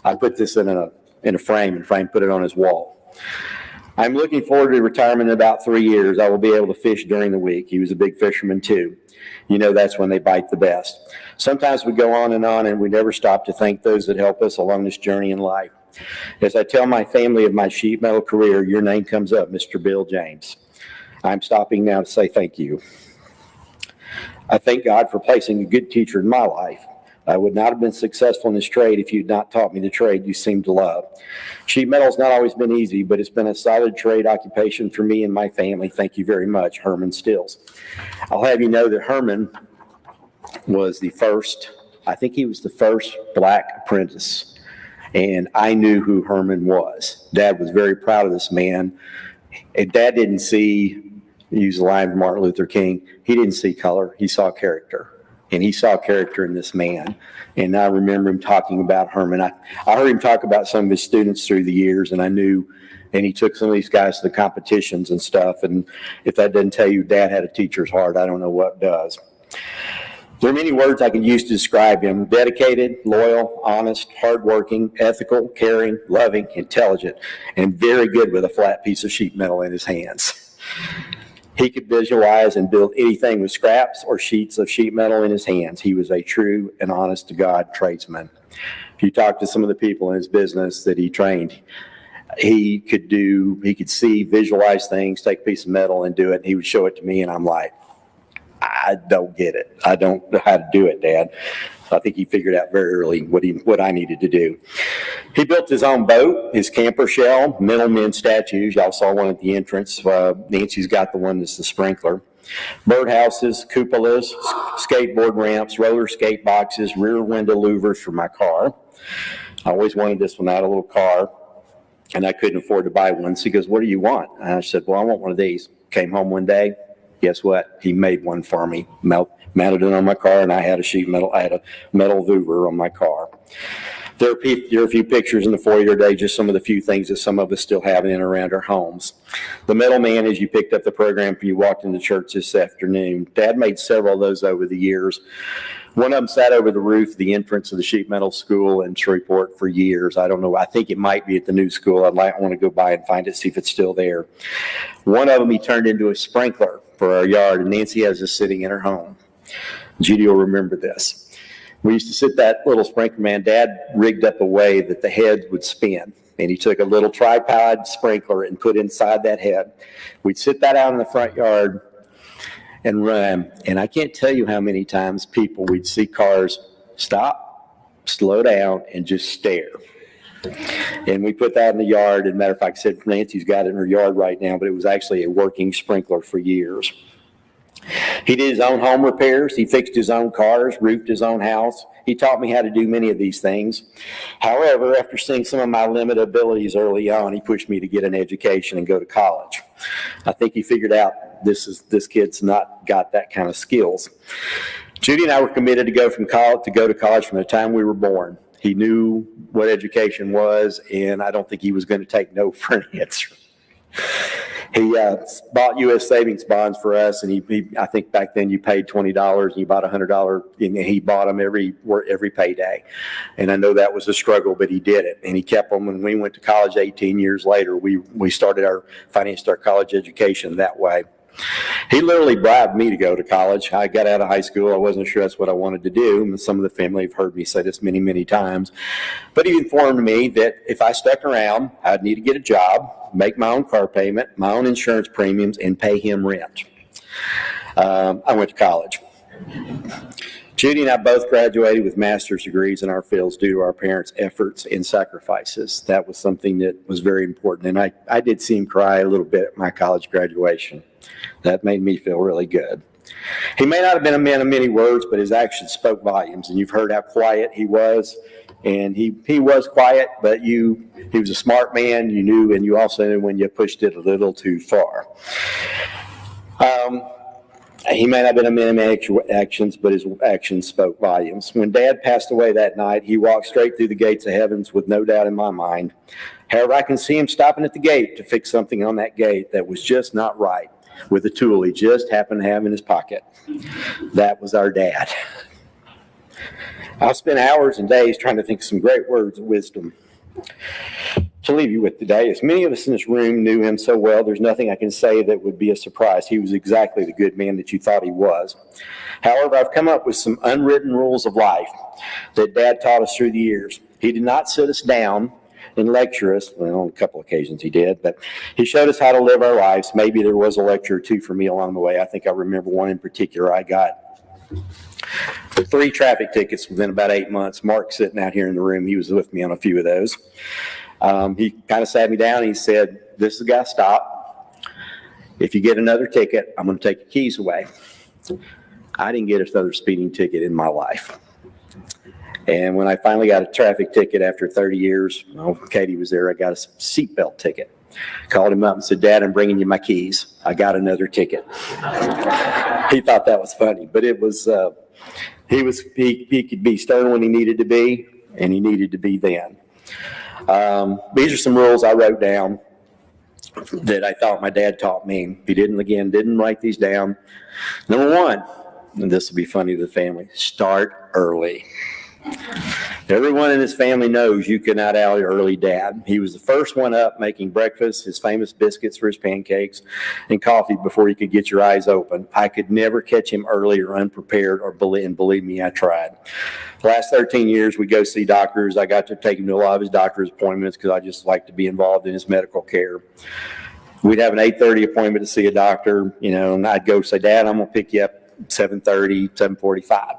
I put this in a frame, and Frank put it on his wall. "I'm looking forward to retirement in about 3 years. I will be able to fish during the week." He was a big fisherman too. That's when they bite the best. "Sometimes we go on, and we never stop to thank those that help us along this journey in life. As I tell my family of my sheet metal career, your name comes up, Mr. Bill James. I'm stopping now to say thank you. I thank God for placing a good teacher in my life. I would not have been successful in this trade if you'd not taught me the trade you seem to love. Sheet metal's not always been easy, but it's been a solid trade occupation for me and my family. Thank you very much, Herman Stills." I'll have you know that Herman was the first black apprentice, and I knew who Herman was. Dad was very proud of this man. And Dad didn't use the line of Martin Luther King, he didn't see color, he saw character. And he saw character in this man. And I remember him talking about Herman. I heard him talk about some of his students through the years, and I knew, and he took some of these guys to the competitions and stuff. And if that doesn't tell you Dad had a teacher's heart, I don't know what does. There are many words I could use to describe him: dedicated, loyal, honest, hardworking, ethical, caring, loving, intelligent, and very good with a flat piece of sheet metal in his hands. He could visualize and build anything with scraps or sheets of sheet metal in his hands. He was a true and honest to God tradesman. If you talk to some of the people in his business that he trained, he could see, visualize things, take a piece of metal and do it. And he would show it to me, and I'm like, I don't get it. I don't know how to do it, Dad. I think he figured out very early what I needed to do. He built his own boat, his camper shell, Middlemen statues. Y'all saw one at the entrance. Nancy's got the one that's the sprinkler. Birdhouses, cupolas, skateboard ramps, roller skate boxes, rear window louvers for my car. I always wanted this one. I had a little car, and I couldn't afford to buy one. So he goes, "What do you want?" And I said, "Well, I want one of these." Came home one day. Guess what? He made one for me. Mounted it on my car, and I had a metal louver on my car. There are a few pictures in the foyer today, just some of the few things that some of us still have in and around our homes. The Middleman, as you picked up the program, you walked into church this afternoon. Dad made several of those over the years. One of them sat over the roof, the entrance of the sheet metal school in Shreveport for years. I don't know. I think it might be at the new school. I want to go by and find it, see if it's still there. One of them he turned into a sprinkler for our yard, and Nancy has this sitting in her home. Judy will remember this. We used to sit that little sprinkler, man. Dad rigged up a way that the head would spin. And he took a little tripod sprinkler and put inside that head. We'd sit that out in the front yard and run. And I can't tell you how many times we'd see cars stop, slow down, and just stare. And we put that in the yard. And matter of fact, I said Nancy's got it in her yard right now, but it was actually a working sprinkler for years. He did his own home repairs. He fixed his own cars, roofed his own house. He taught me how to do many of these things. However, after seeing some of my limited abilities early on, he pushed me to get an education and go to college. I think he figured out this kid's not got that kind of skills. Judy and I were committed to go to college from the time we were born. He knew what education was, and I don't think he was going to take no for an answer. He bought U.S. savings bonds for us, and I think back then you paid $20 and you bought $100, and he bought them every payday. And I know that was a struggle, but he did it, and he kept them. When we went to college 18 years later, we financed our college education that way. He literally bribed me to go to college. I got out of high school. I wasn't sure that's what I wanted to do. And some of the family have heard me say this many, many times. But he informed me that if I stuck around, I'd need to get a job, make my own car payment, my own insurance premiums, and pay him rent. I went to college. Judy and I both graduated with master's degrees in our fields due to our parents' efforts and sacrifices. That was something that was very important. And I did see him cry a little bit at my college graduation. That made me feel really good. He may not have been a man of many words, but his actions spoke volumes. And you've heard how quiet he was. And he was quiet, but he was a smart man. You knew, and you also knew when you pushed it a little too far. He may not have been a man of actions, but his actions spoke volumes. When Dad passed away that night, he walked straight through the gates of heavens with no doubt in my mind. However, I can see him stopping at the gate to fix something on that gate that was just not right with a tool he just happened to have in his pocket. That was our dad. I've spent hours and days trying to think of some great words of wisdom to leave you with today. As many of us in this room knew him so well, there's nothing I can say that would be a surprise. He was exactly the good man that you thought he was. However, I've come up with some unwritten rules of life that Dad taught us through the years. He did not sit us down and lecture us. Well, on a couple occasions he did, but he showed us how to live our lives. Maybe there was a lecture or two for me along the way. I think I remember one in particular. I got 3 traffic tickets within about 8 months. Mark sitting out here in the room, he was with me on a few of those. He kind of sat me down and he said, "This is the guy, stop. If you get another ticket, I'm going to take your keys away." I didn't get another speeding ticket in my life. And when I finally got a traffic ticket after 30 years, Katie was there, I got a seatbelt ticket. Called him up and said, "Dad, I'm bringing you my keys. I got another ticket." He thought that was funny, but it was, he could be stern when he needed to be, and he needed to be then. These are some rules I wrote down that I thought my dad taught me. He didn't write these down. Number 1, and this will be funny to the family, start early. Everyone in his family knows you cannot out early Dad. He was the first one up making breakfast, his famous biscuits for his pancakes, and coffee before you could get your eyes open. I could never catch him early or unprepared, and believe me, I tried. The last 13 years, we go see doctors. I got to take him to a lot of his doctor's appointments because I just like to be involved in his medical care. We'd have an 8:30 appointment to see a doctor, and I'd go say, "Dad, I'm going to pick you up 7:30, 7:45.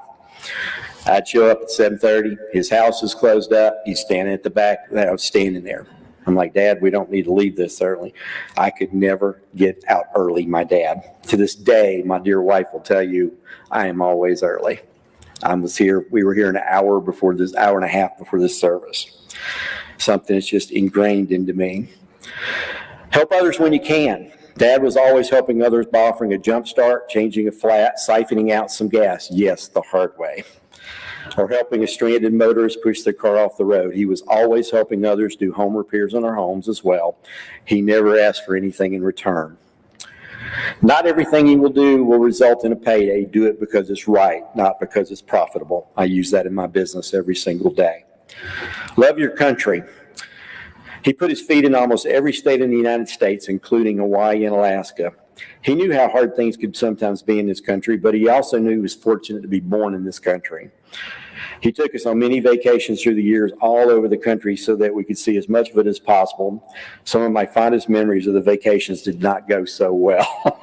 I'd show up at 7:30. His house is closed up. He's standing at the back. I was standing there. I'm like, Dad, we don't need to leave this early. I could never get out early, my dad. To this day, my dear wife will tell you, I am always early. We were here an hour and a half before this service. Something that's just ingrained into me. Help others when you can. Dad was always helping others by offering a jump start, changing a flat, siphoning out some gas. Yes, the hard way. Or helping a stranded motorist push their car off the road. He was always helping others do home repairs in our homes as well. He never asked for anything in return. Not everything he will do will result in a payday. Do it because it's right, not because it's profitable. I use that in my business every single day. Love your country. He put his feet in almost every state in the United States, including Hawaii and Alaska. He knew how hard things could sometimes be in this country, but he also knew he was fortunate to be born in this country. He took us on many vacations through the years all over the country so that we could see as much of it as possible. Some of my fondest memories of the vacations did not go so well.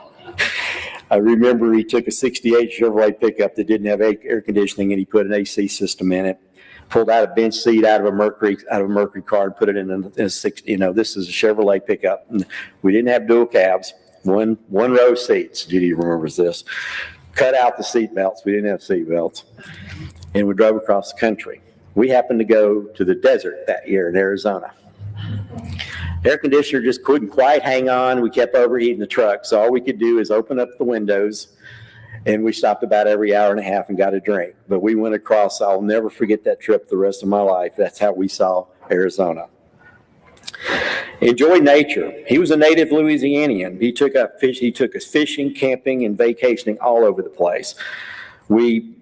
I remember he took a 68 Chevrolet pickup that didn't have air conditioning, and he put an AC system in it. Pulled out a bench seat out of a Mercury car and put it in a 60. This is a Chevrolet pickup. We didn't have dual cabs. One row seats. Judy remembers this. Cut out the seat belts. We didn't have seat belts. And we drove across the country. We happened to go to the desert that year in Arizona. Air conditioner just couldn't quite hang on. We kept overheating the truck. So all we could do is open up the windows, and we stopped about every hour and a half and got a drink. But we went across. I'll never forget that trip the rest of my life. That's how we saw Arizona. Enjoy nature. He was a native Louisianian. He took us fishing, camping, and vacationing all over the place. We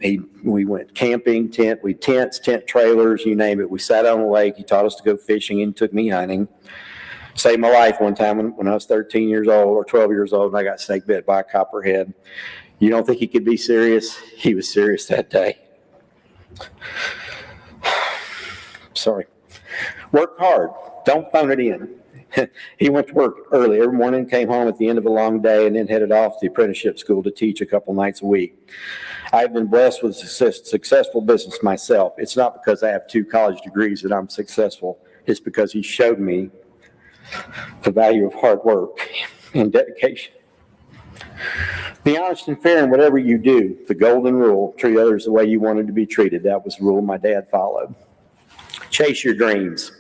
went camping, tent trailers, you name it. We sat on the lake. He taught us to go fishing and took me hunting. Saved my life one time when I was 13 years old or 12 years old, and I got snake bit by a copperhead. You don't think he could be serious? He was serious that day. Sorry. Work hard. Don't phone it in. He went to work early every morning, came home at the end of a long day, and then headed off to the apprenticeship school to teach a couple nights a week. I've been blessed with a successful business myself. It's not because I have 2 college degrees that I'm successful. It's because he showed me the value of hard work and dedication. Be honest and fair in whatever you do. The golden rule, treat others the way you wanted to be treated. That was the rule my dad followed. Chase your dreams.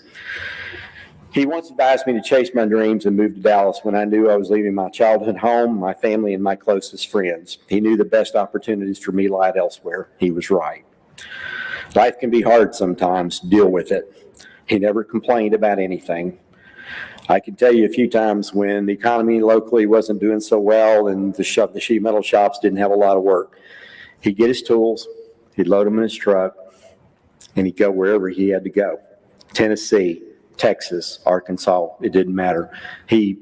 He once advised me to chase my dreams and move to Dallas when I knew I was leaving my childhood home, my family, and my closest friends. He knew the best opportunities for me lied elsewhere. He was right. Life can be hard sometimes. Deal with it. He never complained about anything. I can tell you a few times when the economy locally wasn't doing so well and the sheet metal shops didn't have a lot of work. He'd get his tools, he'd load them in his truck, and he'd go wherever he had to go. Tennessee, Texas, Arkansas, it didn't matter. He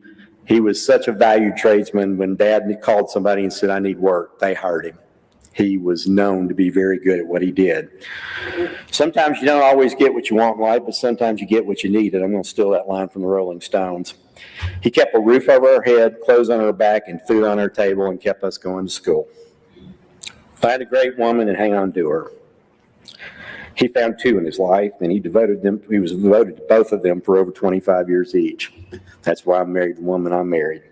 was such a valued tradesman. When Dad called somebody and said, I need work, they hired him. He was known to be very good at what he did. Sometimes you don't always get what you want in life, but sometimes you get what you need, and I'm going to steal that line from the Rolling Stones. He kept a roof over our head, clothes on our back, and food on our table, and kept us going to school. Find a great woman and hang on to her. He found 2 in his life, and he was devoted to both of them for over 25 years each. That's why I married the woman I married.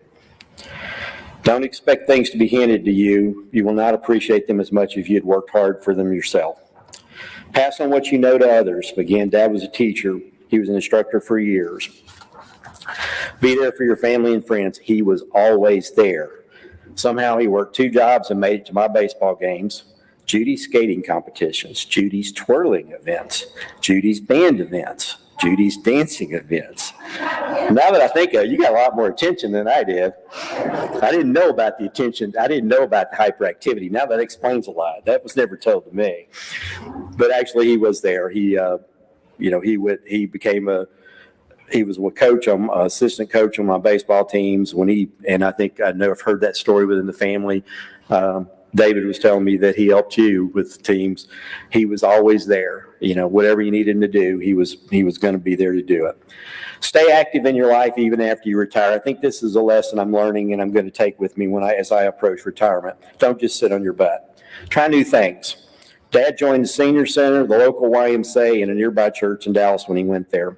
Don't expect things to be handed to you. You will not appreciate them as much if you had worked hard for them yourself. Pass on what you know to others. Again, Dad was a teacher. He was an instructor for years. Be there for your family and friends. He was always there. Somehow he worked 2 jobs and made it to my baseball games, Judy's skating competitions, Judy's twirling events, Judy's band events, Judy's dancing events. Now that I think of it, you got a lot more attention than I did. I didn't know about the attention. I didn't know about the hyperactivity. Now that explains a lot. That was never told to me. But actually, he was there. He was a coach, assistant coach on my baseball teams. And I think I know I've heard that story within the family. David was telling me that he helped you with teams. He was always there. Whatever you needed him to do, he was going to be there to do it. Stay active in your life even after you retire. I think this is a lesson I'm learning and I'm going to take with me as I approach retirement. Don't just sit on your butt. Try new things. Dad joined the senior center, the local YMCA, and a nearby church in Dallas when he went there.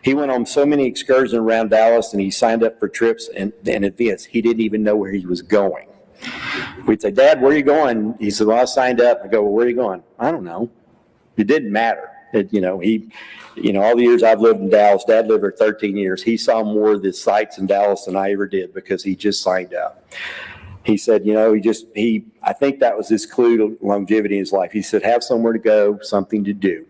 He went on so many excursions around Dallas, and he signed up for trips and events. He didn't even know where he was going. We'd say, Dad, where are you going? He said, well, I signed up. I go, well, where are you going? I don't know. It didn't matter. All the years I've lived in Dallas, Dad lived there 13 years. He saw more of the sights in Dallas than I ever did because he just signed up. He said, I think that was his clue to longevity in his life. He said, have somewhere to go, something to do.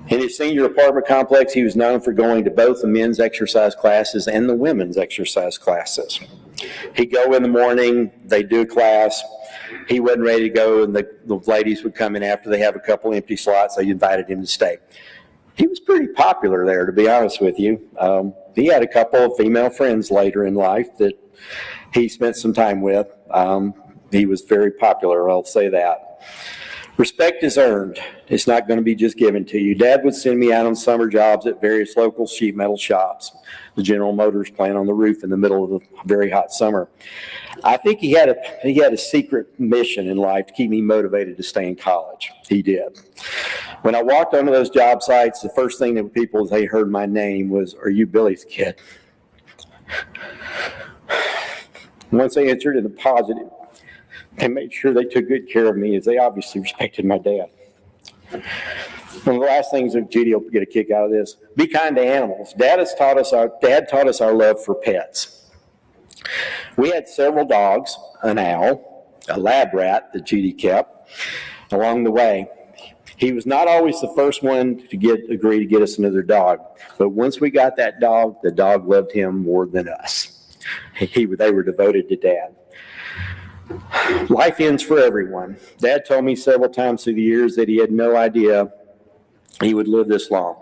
In his senior apartment complex, he was known for going to both the men's exercise classes and the women's exercise classes. He'd go in the morning, they'd do a class. He wasn't ready to go, and the ladies would come in after they have a couple empty slots. They invited him to stay. He was pretty popular there, to be honest with you. He had a couple of female friends later in life that he spent some time with. He was very popular, I'll say that. Respect is earned. It's not going to be just given to you. Dad would send me out on summer jobs at various local sheet metal shops. The General Motors plant on the roof in the middle of the very hot summer. I think he had a secret mission in life to keep me motivated to stay in college. He did. When I walked onto those job sites, the first thing that people, they heard my name was, are you Billy's kid? Once they answered in the positive, they made sure they took good care of me, as they obviously respected my dad. One of the last things that Judy will get a kick out of this, be kind to animals. Dad taught us our love for pets. We had several dogs, an owl, a lab rat that Judy kept along the way. He was not always the first one to agree to get us another dog, but once we got that dog, the dog loved him more than us. They were devoted to Dad. Life ends for everyone. Dad told me several times through the years that he had no idea he would live this long.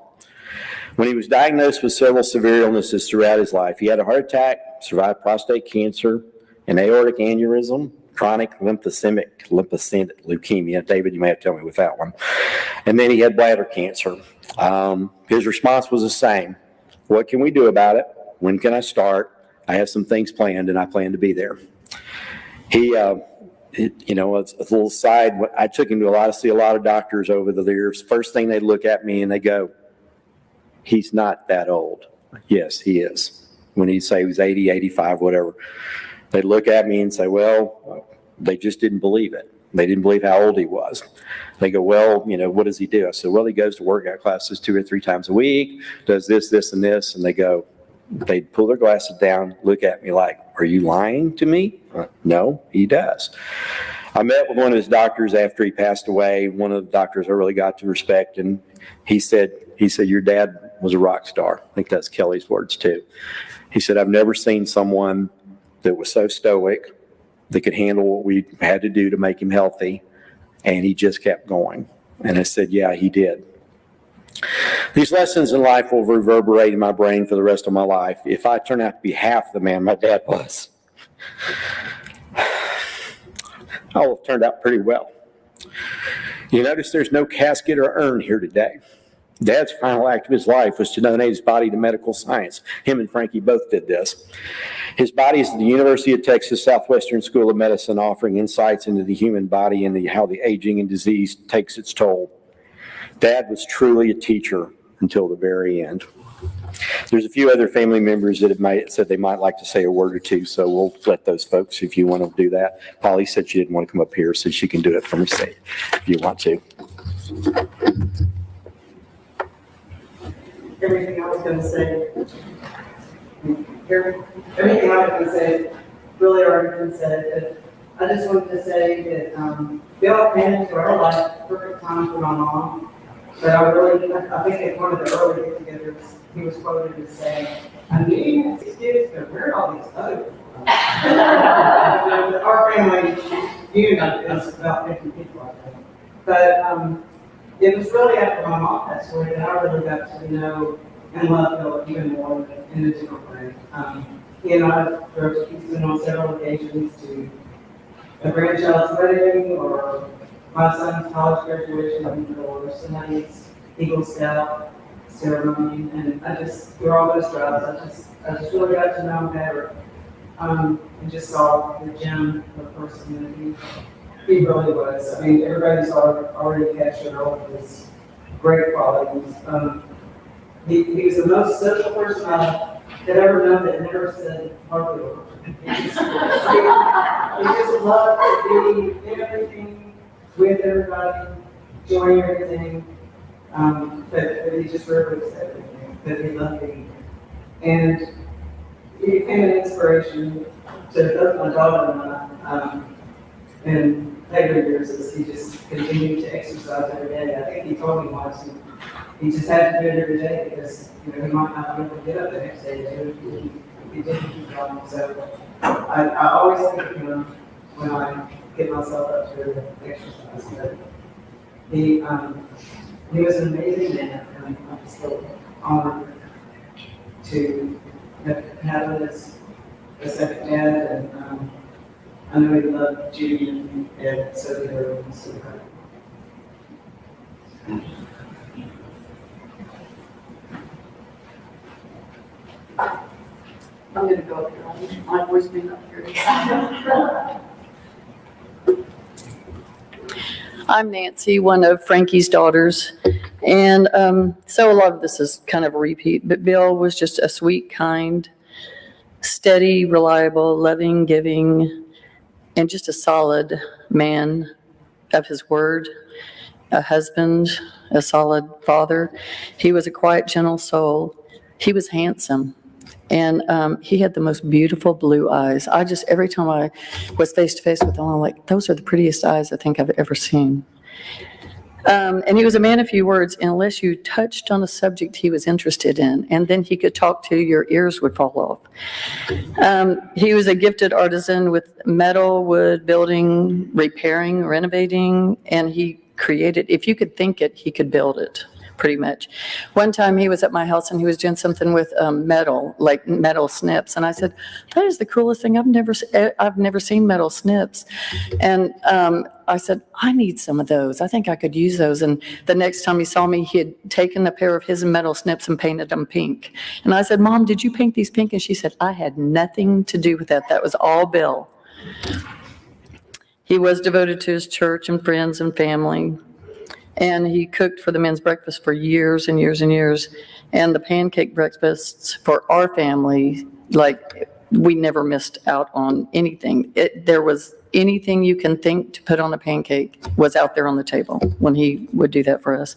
When he was diagnosed with several severe illnesses throughout his life, he had a heart attack, survived prostate cancer, an aortic aneurysm, chronic lymphocytic leukemia. David, you may have to tell me with that one. And then he had bladder cancer. His response was the same. What can we do about it? When can I start? I have some things planned, and I plan to be there. It's a little side. I took him to see a lot of doctors over the years. First thing they look at me and they go, he's not that old. Yes, he is. When he say he was 80, 85, whatever, they look at me and say, well, they just didn't believe it. They didn't believe how old he was. They go, well, what does he do? I said, well, he goes to workout classes 2 or 3 times a week, does this, this, and this. And they pull their glasses down, look at me like, are you lying to me? No, he does. I met with one of his doctors after he passed away, one of the doctors I really got to respect, and he said, your dad was a rock star. I think that's Kelly's words too. He said, I've never seen someone that was so stoic, that could handle what we had to do to make him healthy, and he just kept going. And I said, yeah, he did. These lessons in life will reverberate in my brain for the rest of my life. If I turn out to be half the man my dad was, I'll have turned out pretty well. You notice there's no casket or urn here today. Dad's final act of his life was to donate his body to medical science. Him and Frankie both did this. His body is at the University of Texas Southwestern School of Medicine, offering insights into the human body and how the aging and disease takes its toll. Dad was truly a teacher until the very end. There's a few other family members that have said they might like to say a word or two, so we'll let those folks, if you want to do that. Polly said she didn't want to come up here, so she can do it from her seat if you want to. Everything I was going to say, everything I was going to say really already been said, but I just wanted to say that Bill came into our life at the perfect time for my mom. But I think at one of the early get-togethers, he was quoted as saying, I knew you had 6 kids, but where are all these others? Our family unit is about 50 people, I think. But it was really after my mom passed away that I really got to know and love Bill even more in a different way. He and I drove to Houston on several occasions to a grandchild's wedding or my son's college graduation or somebody's Eagle Scout ceremony, and through all those drives, I just really got to know him better, and just saw the gem of person that he He really was. I mean, everybody's already captured all of his great qualities. He was the most social person I had ever known that never said hardly a word. He just loved to be in everything, with everybody, enjoying everything. But he just reverenced everything, that he loved being here. And he became an inspiration to both my daughter and I, in later years as he just continued to exercise every day. I think he told me once he just had to do it every day because, you know, he might not be able to get up the next day to do it. He didn't keep going. So I always think of him when I get myself up to exercise. But he was an amazing man, and I'm still honored to have him as a second dad. And I know he loved Judy and Ed, so did everyone. So I'm gonna go up here. My voice being up here. I'm Nancy, one of Frankie's daughters. And so a lot of this is kind of a repeat, but Bill was just a sweet, kind, steady, reliable, loving, giving, and just a solid man of his word, a husband, a solid father. He was a quiet, gentle soul. He was handsome. And he had the most beautiful blue eyes. Every time I was face to face with him, I'm like, those are the prettiest eyes I think I've ever seen. And he was a man of few words, unless you touched on a subject he was interested in, and then he could talk till your ears would fall off. He was a gifted artisan with metal, wood, building, repairing, renovating, and he created, if you could think it, he could build it. Pretty much. One time he was at my house and he was doing something with metal, like metal snips. And I said, that is the coolest thing. I've never seen metal snips. And I said, I need some of those. I think I could use those. And the next time he saw me, he had taken a pair of his metal snips and painted them pink. And I said, Mom, did you paint these pink? And she said, I had nothing to do with that. That was all Bill. He was devoted to his church and friends and family. And he cooked for the men's breakfast for years and years and years. And the pancake breakfasts for our family, like, we never missed out on anything. There was anything you can think to put on a pancake was out there on the table when he would do that for us.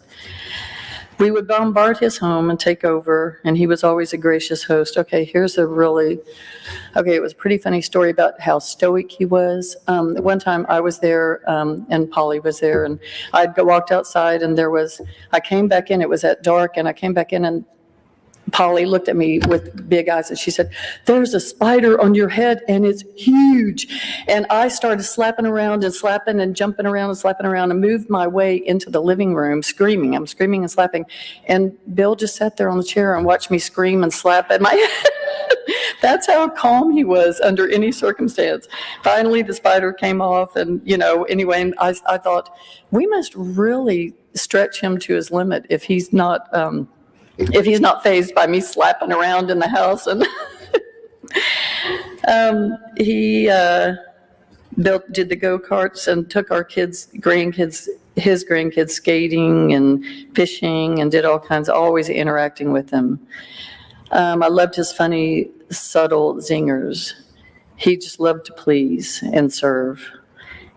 We would bombard his home and take over, and he was always a gracious host. Okay, it was a pretty funny story about how stoic he was. One time I was there, and Polly was there, and walked outside, and I came back in, it was at dark, and I came back in, and Polly looked at me with big eyes and she said, there's a spider on your head and it's huge. And I started slapping around and slapping and jumping around and slapping around and moved my way into the living room screaming. I'm screaming and slapping. And Bill just sat there on the chair and watched me scream and slap at my head. That's how calm he was under any circumstance. Finally, the spider came off and, anyway, and I thought, we must really stretch him to his limit if he's not fazed by me slapping around in the house. And he did the go-karts and took our his grandkids skating and fishing and did all kinds, always interacting with them. I loved his funny, subtle zingers. He just loved to please and serve.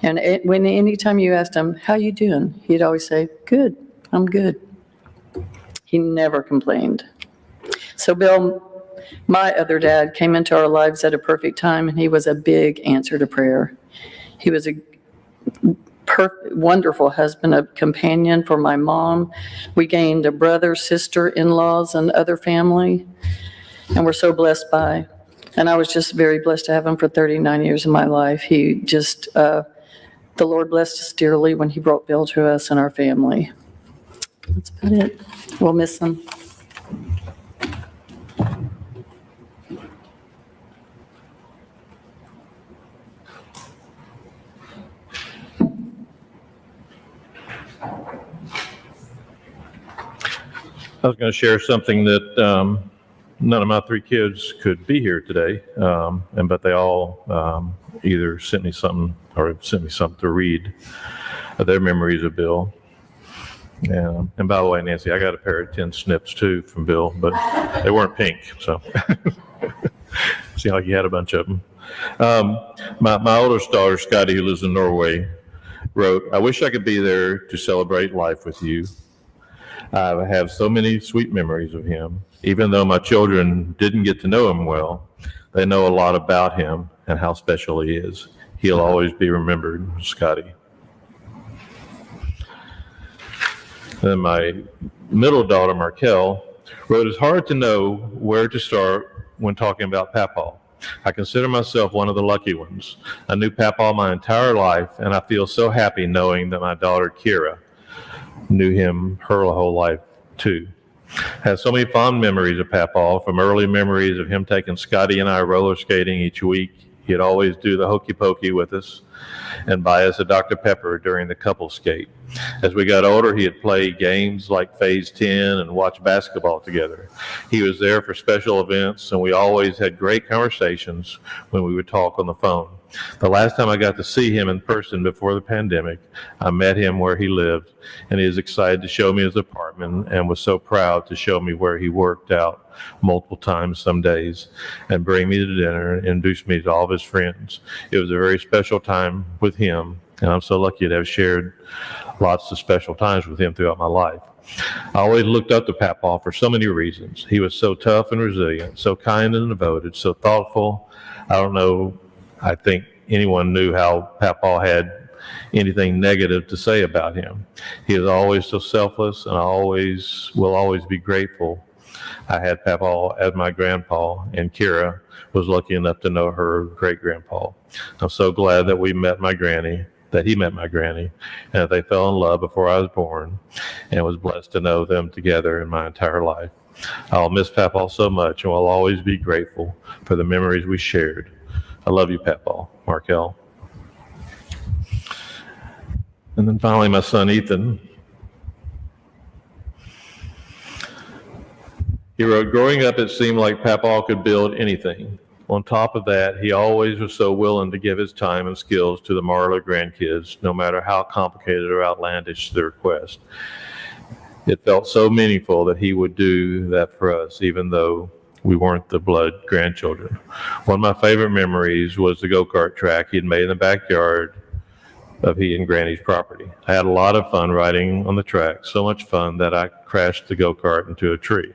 And anytime you asked him, how you doing? He'd always say, good, I'm good. He never complained. So Bill, my other dad, came into our lives at a perfect time, and he was a big answer to prayer. He was a wonderful husband, a companion for my mom. We gained a brother, sister, in-laws, and other family, and we're so blessed by. And I was just very blessed to have him for 39 years of my life. He just, the Lord blessed us dearly when he brought Bill to us and our family. That's about it. We'll miss him. I was going to share something that none of my three kids could be here today, but they all either sent me something or sent me something to read of their memories of Bill. And by the way, Nancy, I got a pair of 10 snips too from Bill, but they weren't pink, so seemed like he had a bunch of them. My oldest daughter, Scotty, who lives in Norway, wrote, "I wish I could be there to celebrate life with you. I have so many sweet memories of him. Even though my children didn't get to know him well, they know a lot about him and how special he is. He'll always be remembered, Scotty." Then my middle daughter, Markel, wrote, "It's hard to know where to start when talking about Papaw. I consider myself one of the lucky ones. I knew Papaw my entire life, and I feel so happy knowing that my daughter, Kira, knew him her whole life, too. Has so many fond memories of Papaw, from early memories of him taking Scotty and I roller skating each week. He'd always do the hokey pokey with us and buy us a Dr. Pepper during the couple skate. As we got older, he'd play games like Phase 10 and watch basketball together. He was there for special events, and we always had great conversations when we would talk on the phone. The last time I got to see him in person before the pandemic, I met him where he lived, and he was excited to show me his apartment and was so proud to show me where he worked out multiple times some days and bring me to dinner and introduce me to all of his friends. It was a very special time with him, and I'm so lucky to have shared lots of special times with him throughout my life. I always looked up to Papaw for so many reasons. He was so tough and resilient, so kind and devoted, so thoughtful. I don't know, I think anyone knew how Papaw had anything negative to say about him. He is always so selfless, and I will always be grateful I had Papaw as my grandpa, and Kira was lucky enough to know her great-grandpa. I'm so glad that he met my granny, and that they fell in love before I was born, and was blessed to know them together in my entire life. I'll miss Papaw so much, and will always be grateful for the memories we shared. I love you, Papaw." Markel. And then finally, my son, Ethan. He wrote, "Growing up, it seemed like Papaw could build anything. On top of that, he always was so willing to give his time and skills to the Marler grandkids, no matter how complicated or outlandish the request. It felt so meaningful that he would do that for us, even though we weren't the blood grandchildren. One of my favorite memories was the go-kart track he'd made in the backyard of he and Granny's property. I had a lot of fun riding on the track, so much fun that I crashed the go-kart into a tree.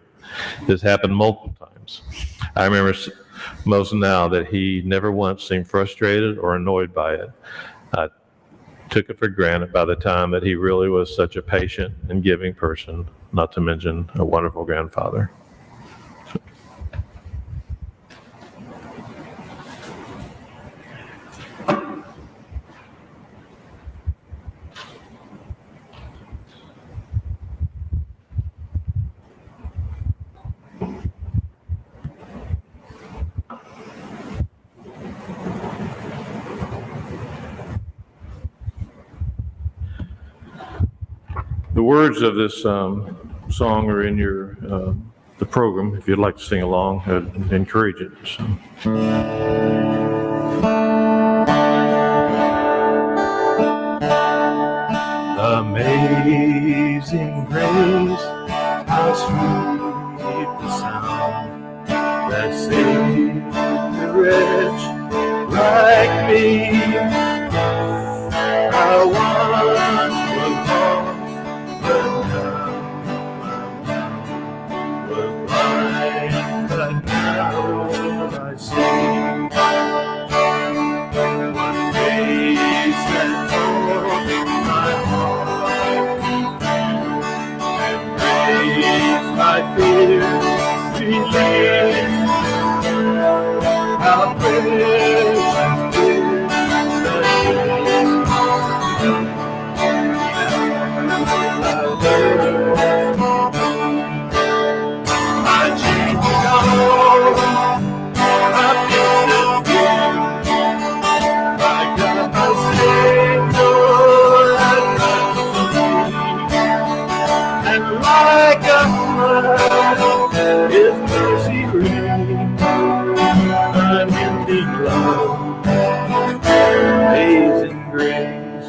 This happened multiple times. I remember most now that he never once seemed frustrated or annoyed by it. I took it for granted by the time that he really was such a patient and giving person, not to mention a wonderful grandfather." The words of this song are in your the program. If you'd like to sing along, I'd encourage it. So. Amazing grace, how sweet the sound that saved a wretch like me. I once was lost, but now was blind, but now I see. One face that tore my heart and raised my fears, relief. How precious is the name. My chains are gone, my peace is here. My God, my Savior, I trust in thee. And like a flood, His mercy reigns, unending love, amazing grace.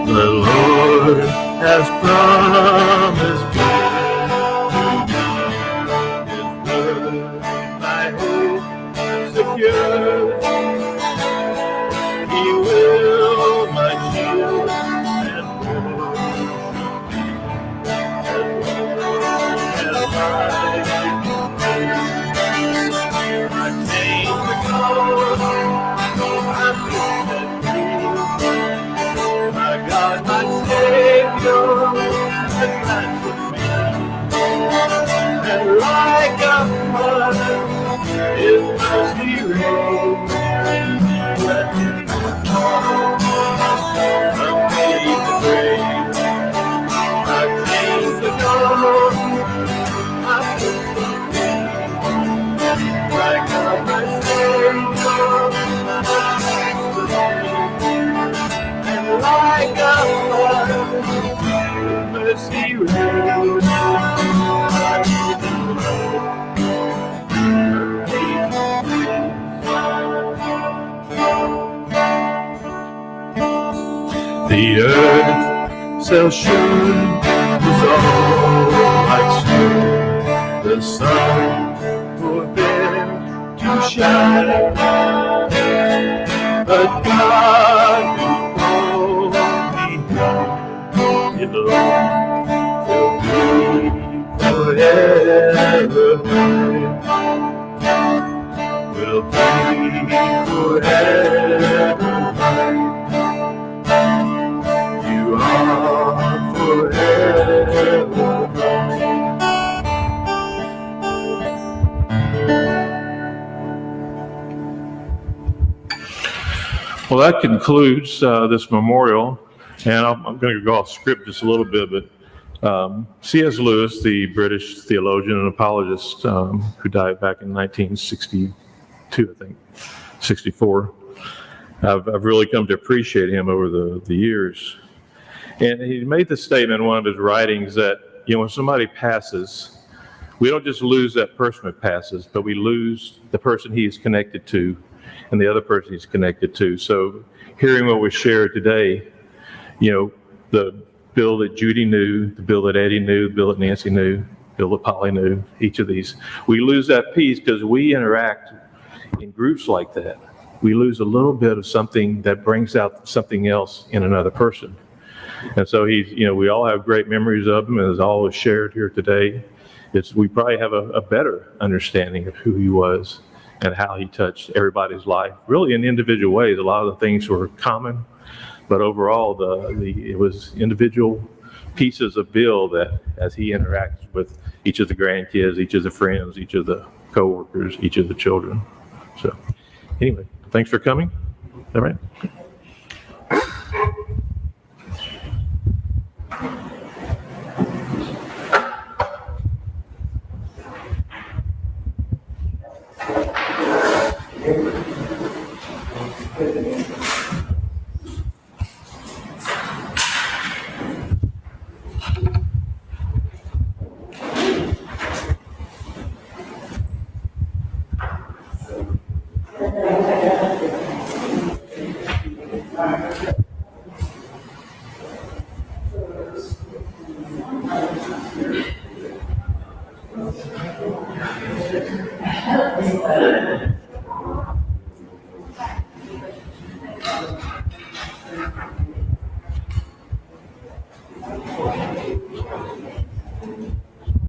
The Lord has promised me His word, my hope secure. He will my shield and portion as long as I change the color, I'm set free. My God, my Savior, and ransom me. And like a flood, His mercy reigns. Let Him amazing grace. I change the color, I put the my God, my Savior, and like a flood, mercy reigns. The earth shall soon dissolve like snow. The sun forbear to shine, but God who called me alone will be forever mine. Will be forever mine. You are forever mine. Well, that concludes this memorial, and I'm going to go off script just a little bit, but C.S. Lewis, the British theologian and apologist who died back in 1962, I think, 64, I've really come to appreciate him over the years. And he made the statement in one of his writings that, when somebody passes, we don't just lose that person who passes, but we lose the person he is connected to and the other person he's connected to. So hearing what was shared today, the Bill that Judy knew, the Bill that Eddie knew, the Bill that Nancy knew, the Bill that Polly knew, each of these, we lose that piece because we interact in groups like that. We lose a little bit of something that brings out something else in another person. And so we all have great memories of him, as all was shared here today. We probably have a better understanding of who he was and how he touched everybody's life, really in individual ways. A lot of the things were common, but overall, it was individual pieces of Bill that, as he interacts with each of the grandkids, each of the friends, each of the coworkers, each of the children. So, anyway, thanks for coming. All right.